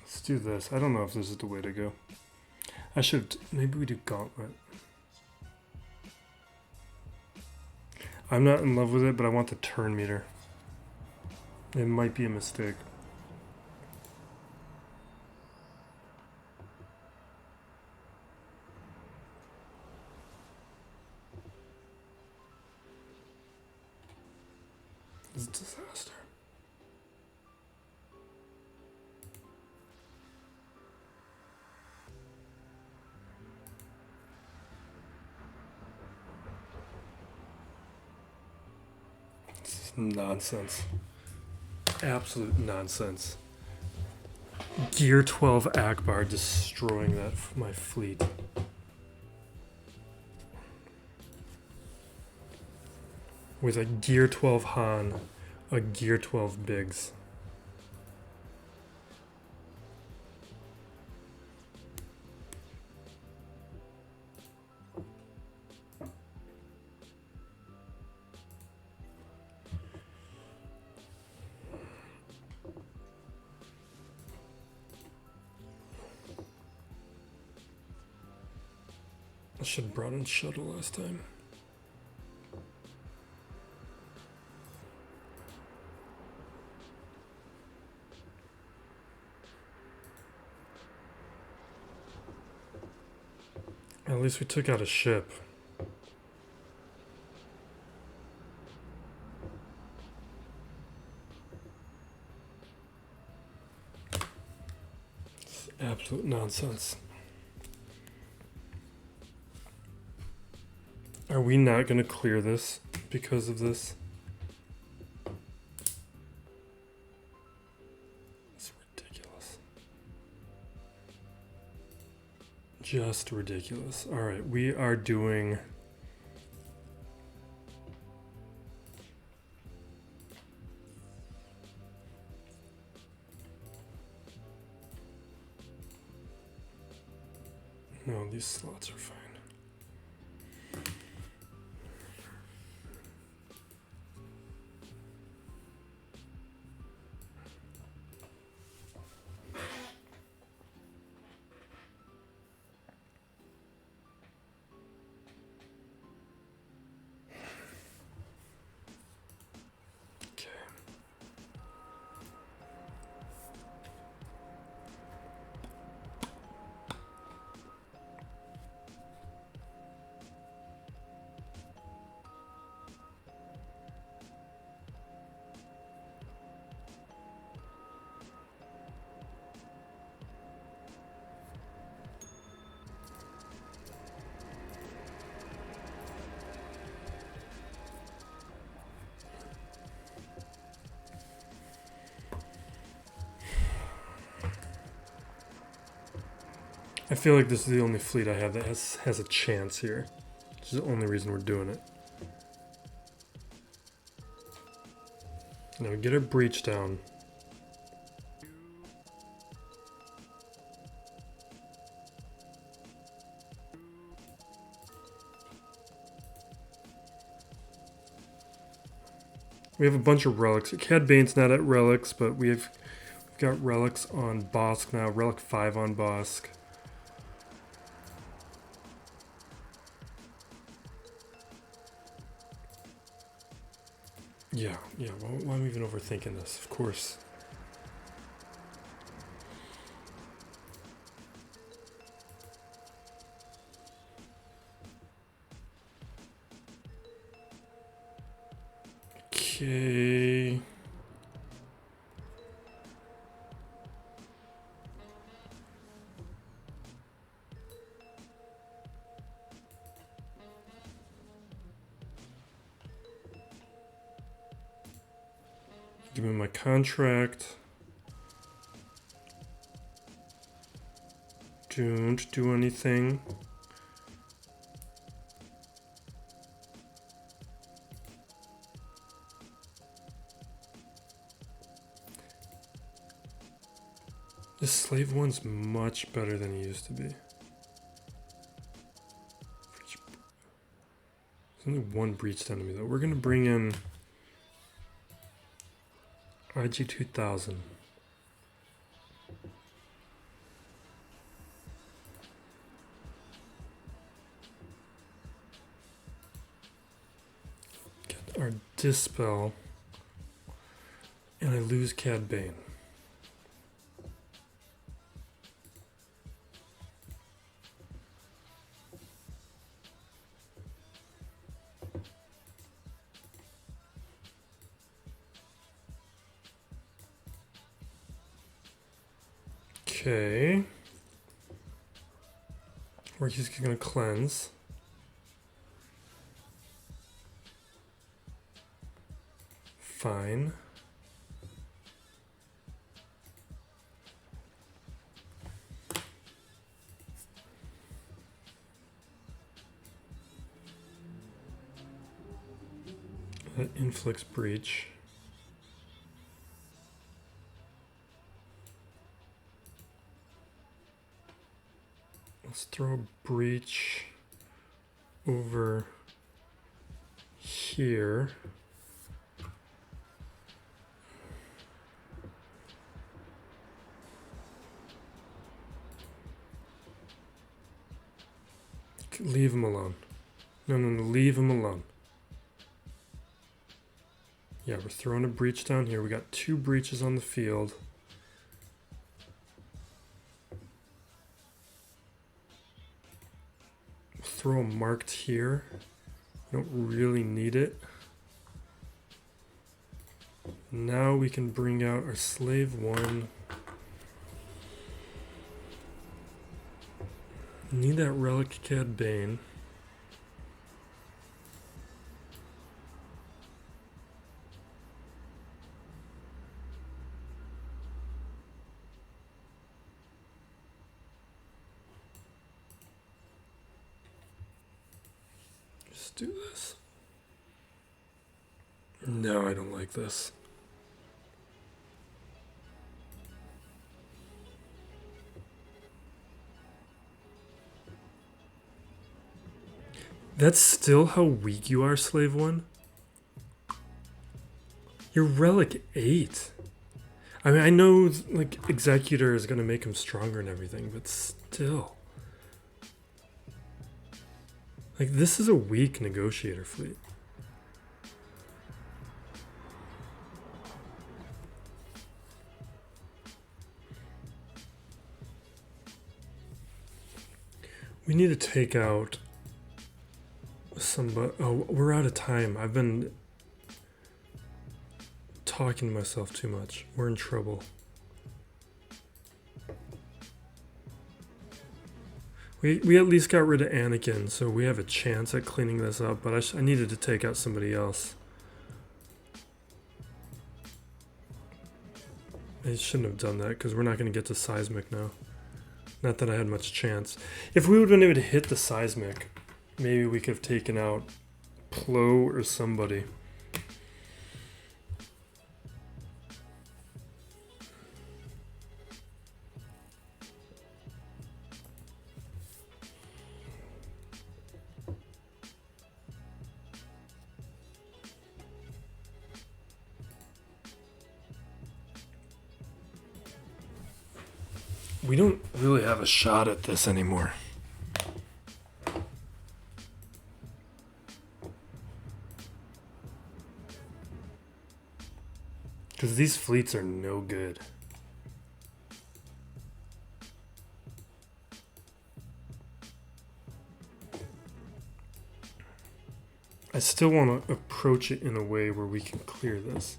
Let's do this. I don't know if this is the way to go. I should, maybe we do gauntlet. I'm not in love with it, but I want the turn meter. It might be a mistake. It's a disaster. Nonsense. Absolute nonsense. Gear 12 Akbar destroying that my fleet. With a Gear 12 Han, a Gear 12 Biggs. I should have brought in shuttle last time. At least we took out a ship. It's absolute nonsense. Are we not going to clear this because of this? It's ridiculous. Just ridiculous. All right, we are doing... No, these slots are fine. I feel like this is the only fleet I have that has a chance here. This is the only reason we're doing it. Now we get our breach down. We have a bunch of relics. Cad Bane's not at relics, but we've got relics on Bosk now. Relic 5 on Bosk. Yeah, why am I even overthinking this? Of course. Okay. Give me my contract. Don't do anything. This slave one's much better than he used to be. There's only one breached enemy though. We're gonna bring in IG 2000. Get our Dispel. And I lose Cad Bane. Okay. We're just gonna cleanse. Fine. That inflicts breach. Let's throw a breach over here. Leave him alone. No, leave him alone. Yeah, we're throwing a breach down here. We got 2 breaches on the field. Throw a marked here. Don't really need it. Now we can bring out our slave one. Need that relic Cad Bane. Just do this. No, I don't like this. That's still how weak you are, Slave One? You're Relic 8. I mean, I know, like, Executor is going to make him stronger and everything, but still. Like, this is a weak Negotiator fleet. We need to take out somebody. Oh, we're out of time. I've been talking to myself too much. We're in trouble. We at least got rid of Anakin, so we have a chance at cleaning this up, but I needed to take out somebody else. I shouldn't have done that, because we're not going to get to Seismic now. Not that I had much chance. If we would have been able to hit the Seismic, maybe we could have taken out Plo or somebody. We don't really have a shot at this anymore. Because these fleets are no good. I still want to approach it in a way where we can clear this.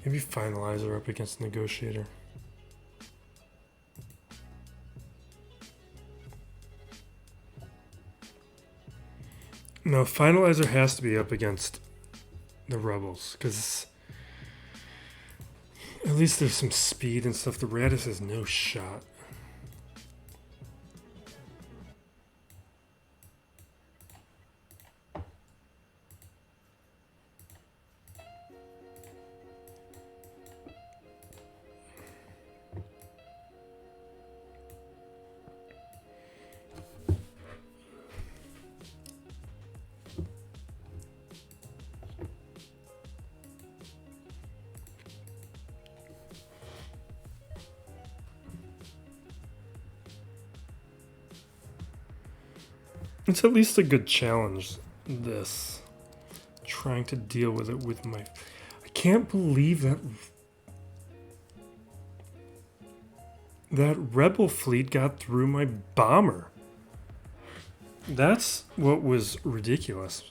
Maybe Finalizer up against Negotiator. No, Finalizer has to be up against the Rebels, because at least there's some speed and stuff. The Radis has no shot. It's at least a good challenge, this. Trying to deal with it with my... I can't believe that Rebel fleet got through my bomber. That's what was ridiculous.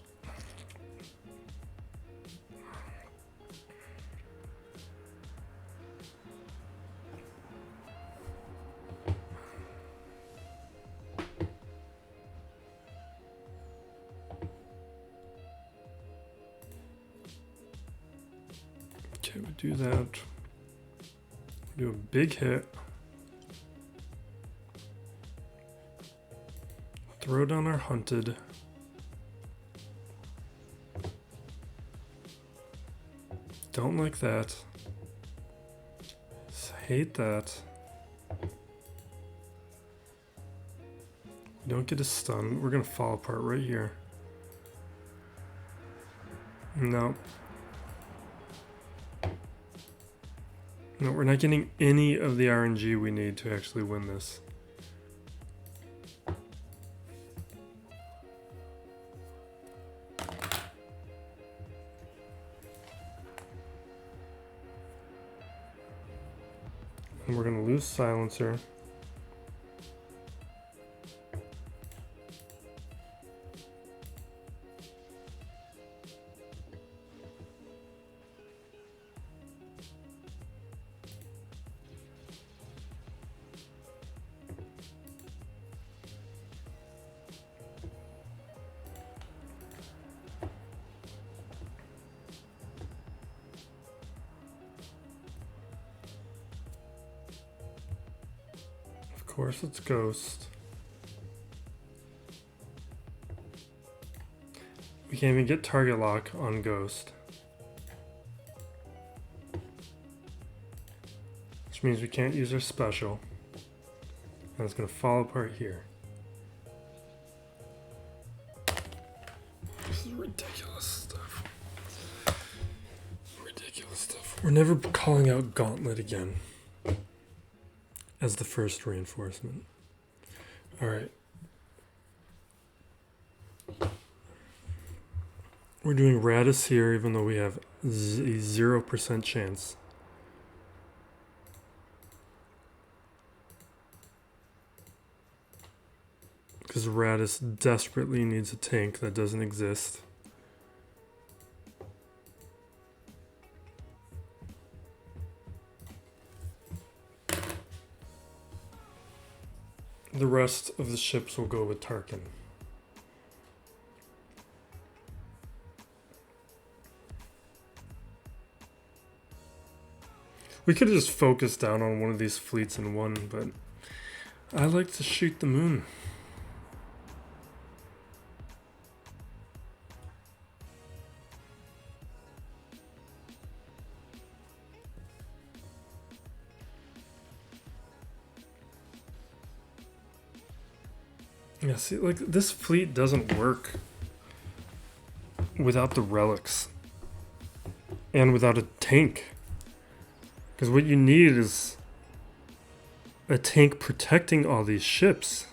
Okay, we do that. Do a big hit. Throw down our hunted. Don't like that. Hate that. Don't get a stun. We're gonna fall apart right here. No. No, we're not getting any of the RNG we need to actually win this. And we're gonna lose silencer. Of course, it's Ghost. We can't even get target lock on Ghost. Which means we can't use our special. And it's going to fall apart here. This is ridiculous stuff. Ridiculous stuff. We're never calling out Gauntlet again as the first reinforcement. Alright. We're doing Radis here, even though we have a 0% chance. Because Radis desperately needs a tank that doesn't exist. The rest of the ships will go with Tarkin. We could have just focused down on one of these fleets and won, but I like to shoot the moon. Yeah, see, like, this fleet doesn't work without the relics and without a tank. Because what you need is a tank protecting all these ships.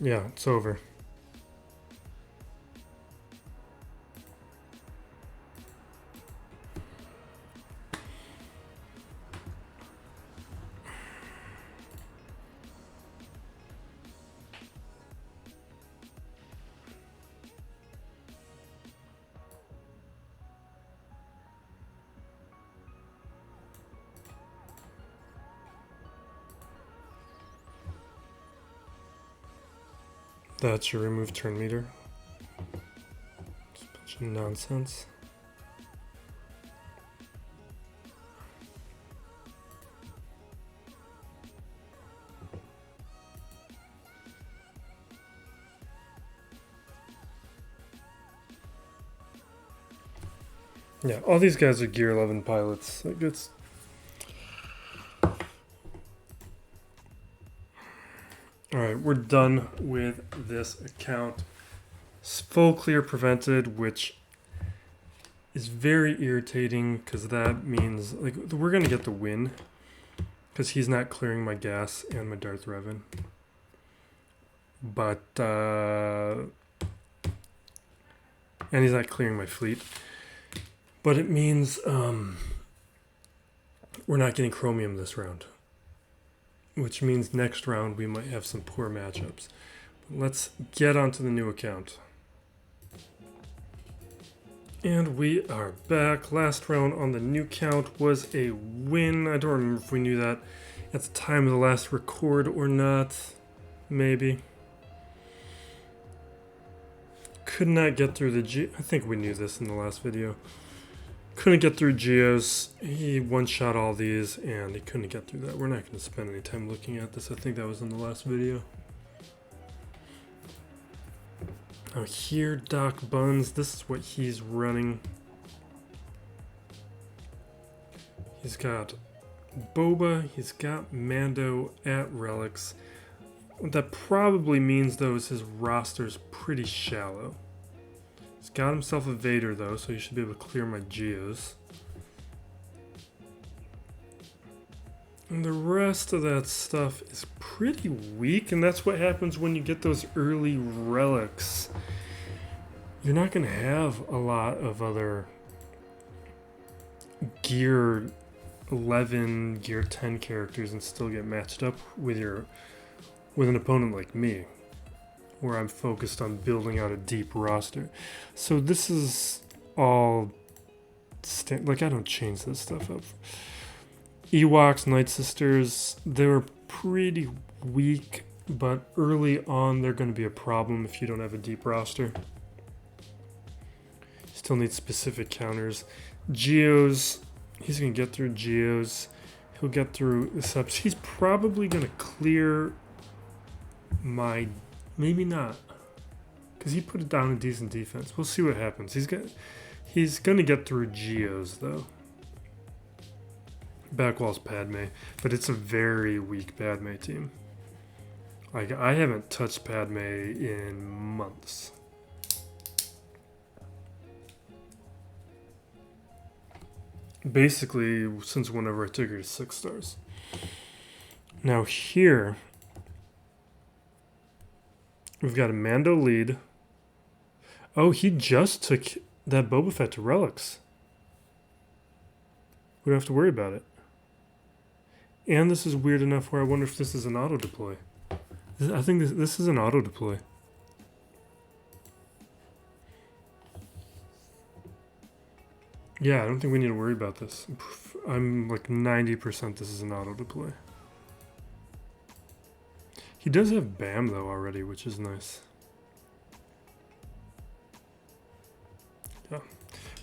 Yeah, it's over. That's your remove turn meter. It's a bunch of nonsense. Yeah, all these guys are Gear 11 pilots. Like it's Alright, we're done with this account. Full clear prevented, which is very irritating because that means like we're gonna get the win because he's not clearing my gas and my Darth Revan. But and he's not clearing my fleet. But it means we're not getting chromium this round. Which means next round we might have some poor matchups. But let's get onto the new account. And we are back. Last round on the new count was a win. I don't remember if we knew that at the time of the last record or not. Maybe. Could not get through the I think we knew this in the last video. Couldn't get through Geos. He one-shot all these, and he couldn't get through that. We're not going to spend any time looking at this. I think that was in the last video. Now here, Doc Buns. This is what he's running. He's got Boba. He's got Mando at Relics. What that probably means, though, is his roster's pretty shallow. He's got himself a Vader, though, so he should be able to clear my Geos. And the rest of that stuff is pretty weak, and that's what happens when you get those early relics. You're not going to have a lot of other Gear 11, Gear 10 characters and still get matched up with an opponent like me, where I'm focused on building out a deep roster. So this is all like I don't change this stuff up. Ewoks, Night Sisters, they were pretty weak, but early on they're going to be a problem if you don't have a deep roster. Still need specific counters. Geos, he's going to get through Geos. He'll get through the subs. He's probably going to clear my... Maybe not. Because he put it down in decent defense. We'll see what happens. He's going to get through Geos, though. Backwall's Padme. But it's a very weak Padme team. Like, I haven't touched Padme in months. Basically, since whenever I took her to 6 stars. Now here, we've got a Mando lead. Oh, he just took that Boba Fett to Relics. We don't have to worry about it. And this is weird enough where I wonder if this is an auto-deploy. I think this is an auto-deploy. Yeah, I don't think we need to worry about this. I'm like 90% this is an auto-deploy. He does have BAM, though, already, which is nice. Yeah,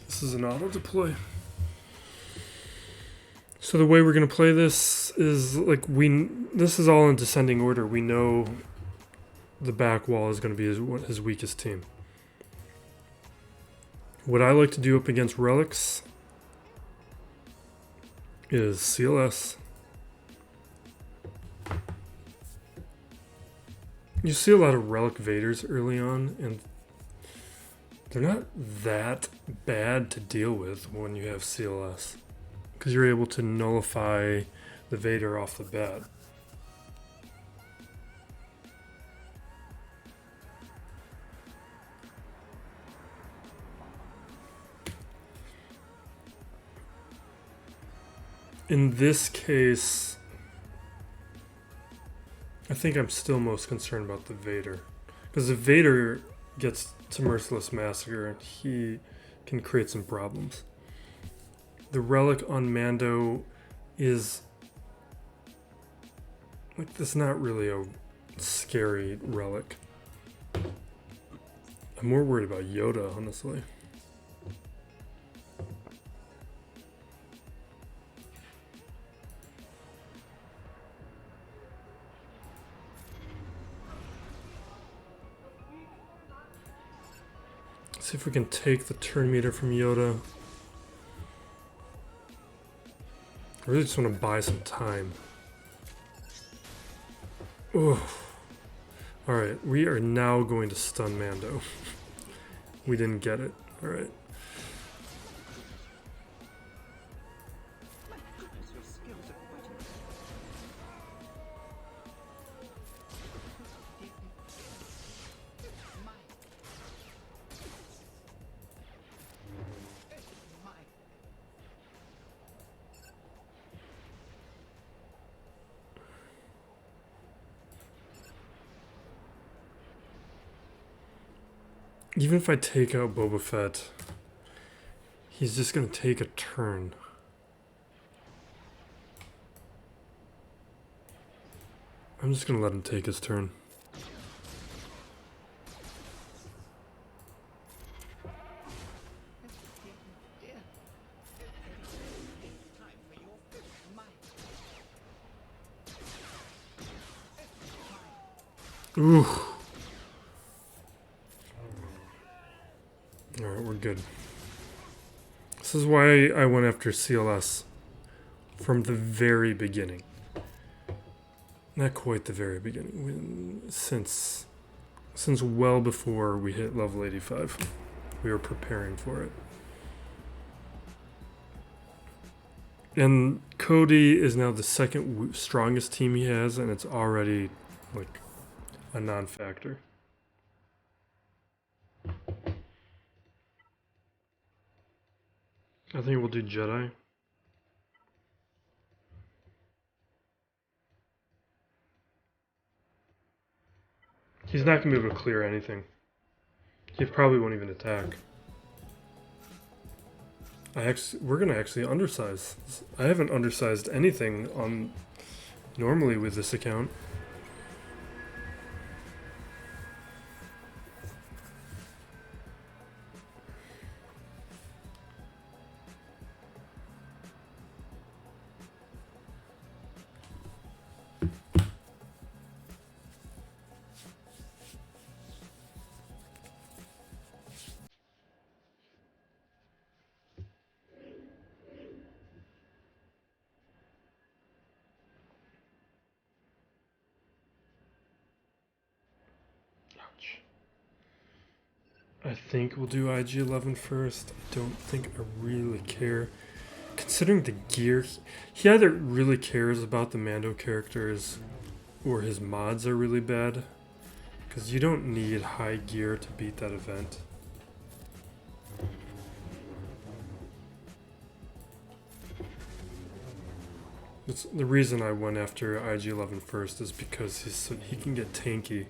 this is an auto-deploy. So the way we're going to play this is, like, this is all in descending order. We know the back wall is going to be his weakest team. What I like to do up against Relics is CLS. You see a lot of Relic Vaders early on, and they're not that bad to deal with when you have CLS, because you're able to nullify the Vader off the bat. In this case, I think I'm still most concerned about the Vader. Because if Vader gets to Merciless Massacre, he can create some problems. The relic on Mando is like, that's not really a scary relic. I'm more worried about Yoda, honestly. See if we can take the turn meter from Yoda. I really just want to buy some time. Oh. Alright, we are now going to stun Mando. We didn't get it. Alright. Even if I take out Boba Fett, he's just going to take a turn. I'm just going to let him take his turn. Ooh. Alright, we're good. This is why I went after CLS from the very beginning. Not quite the very beginning. Since well before we hit level 85. We were preparing for it. And Cody is now the second strongest team he has, and it's already like a non-factor. I think we'll do Jedi. He's not going to be able to clear anything. He probably won't even attack. We're going to actually undersize. I haven't undersized anything on normally with this account. I think we'll do IG-11 first. I don't think I really care. Considering the gear, he either really cares about the Mando characters or his mods are really bad. Because you don't need high gear to beat that event. The reason I went after IG-11 first is because he can get tanky.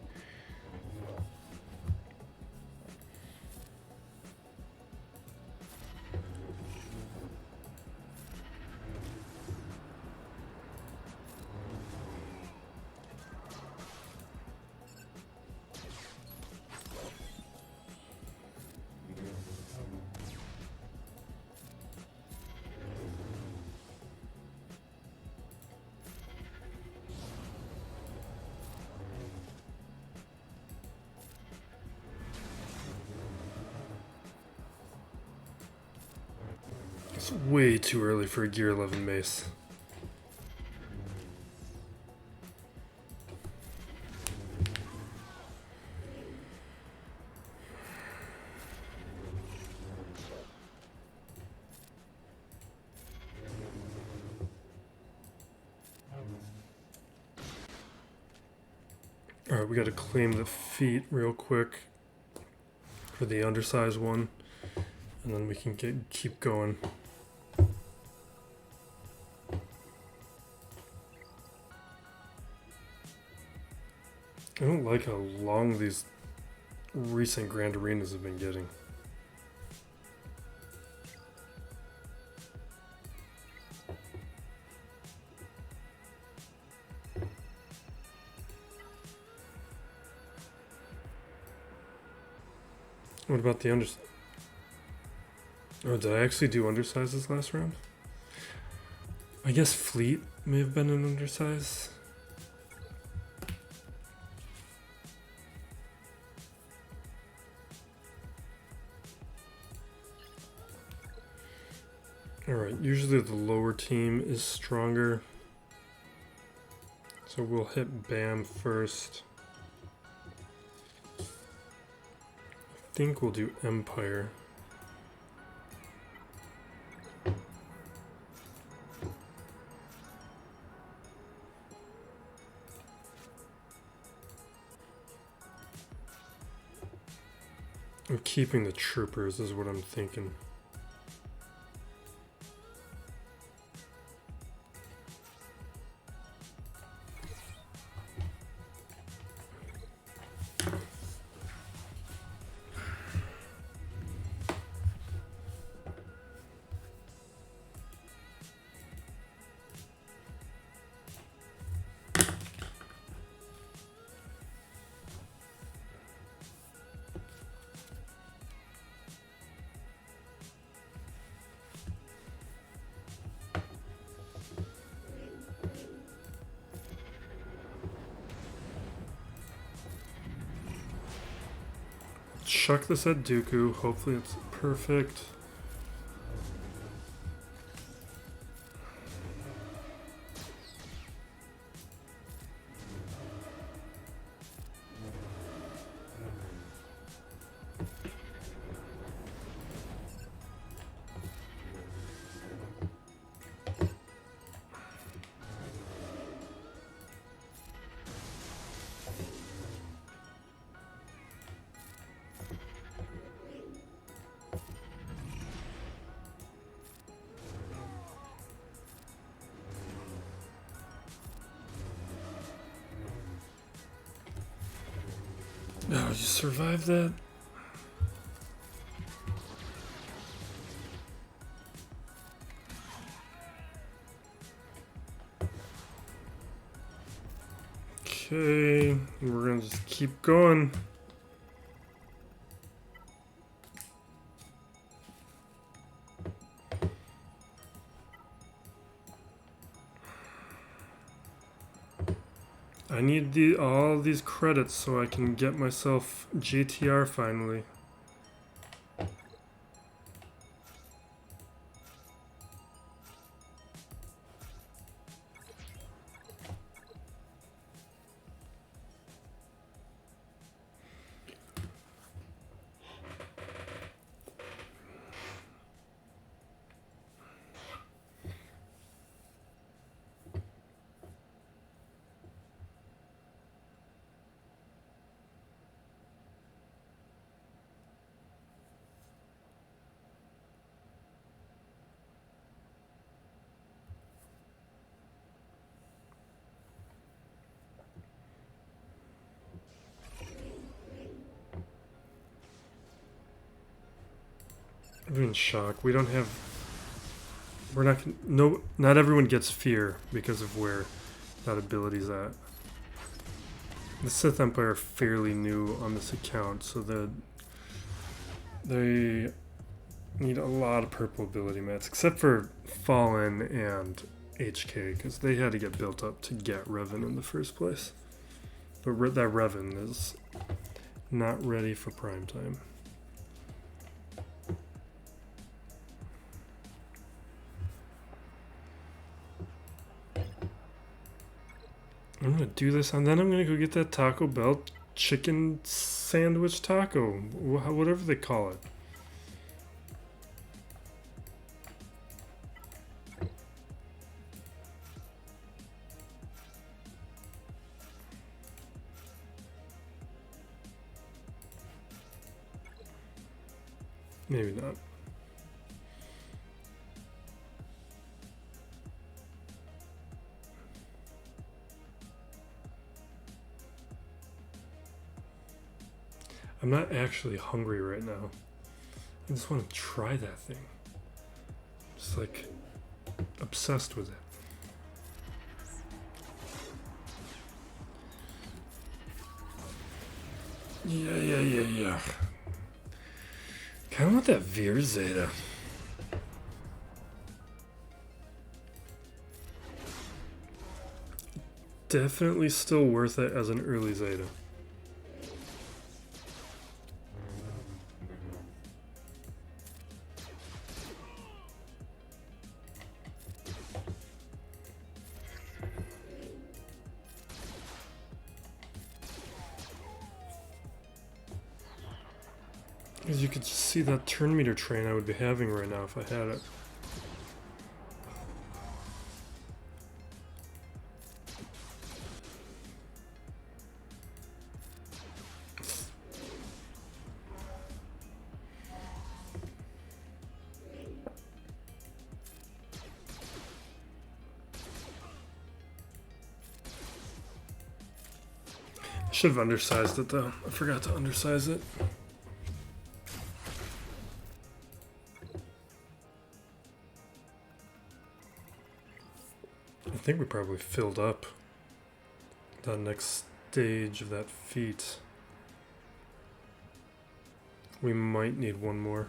It's way too early for a Gear 11 mace. Alright, we gotta claim the feat real quick for the undersized one, and then we can keep going. I don't like how long these recent Grand Arenas have been getting. What about the undersize? Oh, did I actually do undersizes last round? I guess Fleet may have been an undersize. Alright, usually the lower team is stronger. So we'll hit BAM first. I think we'll do Empire. I'm keeping the troopers is what I'm thinking. Chuck this at Dooku. Hopefully it's perfect. No, you survived that? Okay, we're gonna just keep going. I need all these credits so I can get myself GTR finally. I'm in shock. We don't have. We're not. No, not everyone gets fear because of where that ability's at. The Sith Empire are fairly new on this account, so they need a lot of purple ability mats, except for Fallen and HK, because they had to get built up to get Revan in the first place. But that Revan is not ready for prime time. I'm gonna do this, and then I'm gonna go get that Taco Bell chicken sandwich taco, whatever they call it. Maybe not. I'm not actually hungry right now. I just want to try that thing. Just like obsessed with it. Yeah. Kind of want that Veer Zeta. Definitely still worth it as an early Zeta. As you could just see that turn meter train I would be having right now if I had it. I should have undersized it though. I forgot to undersize it. I think we probably filled up that next stage of that feat. We might need one more.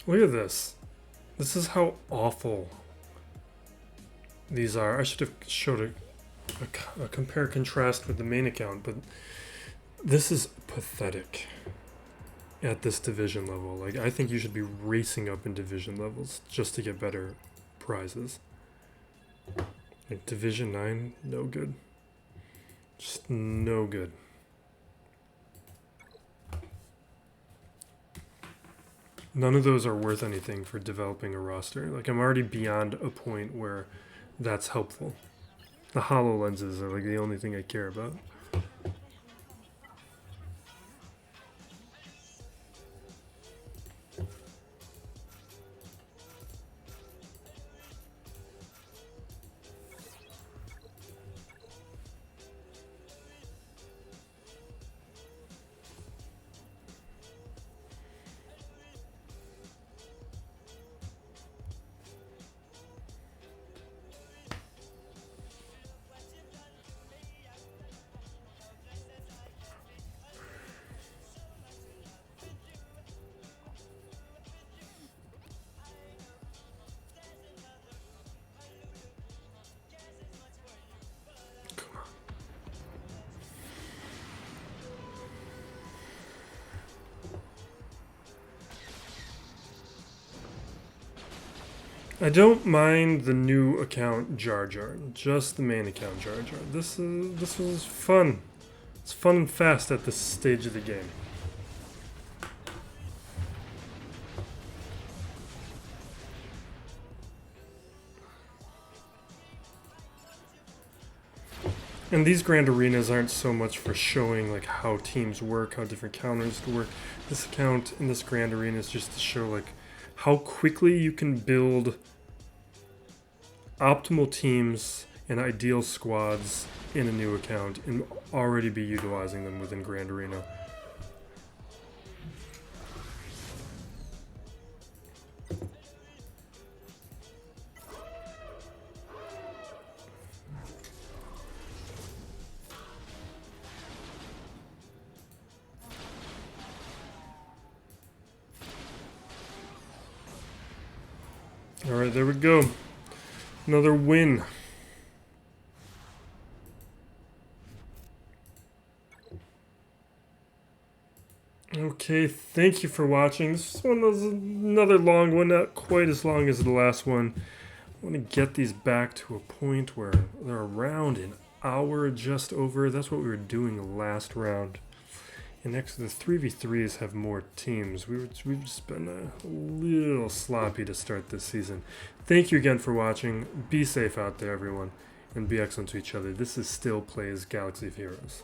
Look at this. This is how awful these are. I should have showed a compare contrast with the main account, but this is pathetic at this division level. Like, I think you should be racing up in division levels just to get better prizes. Like Division 9, no good. Just no good. None of those are worth anything for developing a roster. Like, I'm already beyond a point where that's helpful. The HoloLenses are like the only thing I care about. I don't mind the new account Jar Jar, just the main account Jar Jar. This was fun. It's fun and fast at this stage of the game. And these grand arenas aren't so much for showing like how teams work, how different counters work. This account in this grand arena is just to show like how quickly you can build optimal teams and ideal squads in a new account and already be utilizing them within Grand Arena. All right, there we go. Another win. Okay, thank you for watching. This one was another long one, not quite as long as the last one. I want to get these back to a point where they're around an hour just over. That's what we were doing last round. And next, the 3v3s have more teams. We've just been a little sloppy to start this season. Thank you again for watching. Be safe out there, everyone, and be excellent to each other. This is Still Plays Galaxy of Heroes.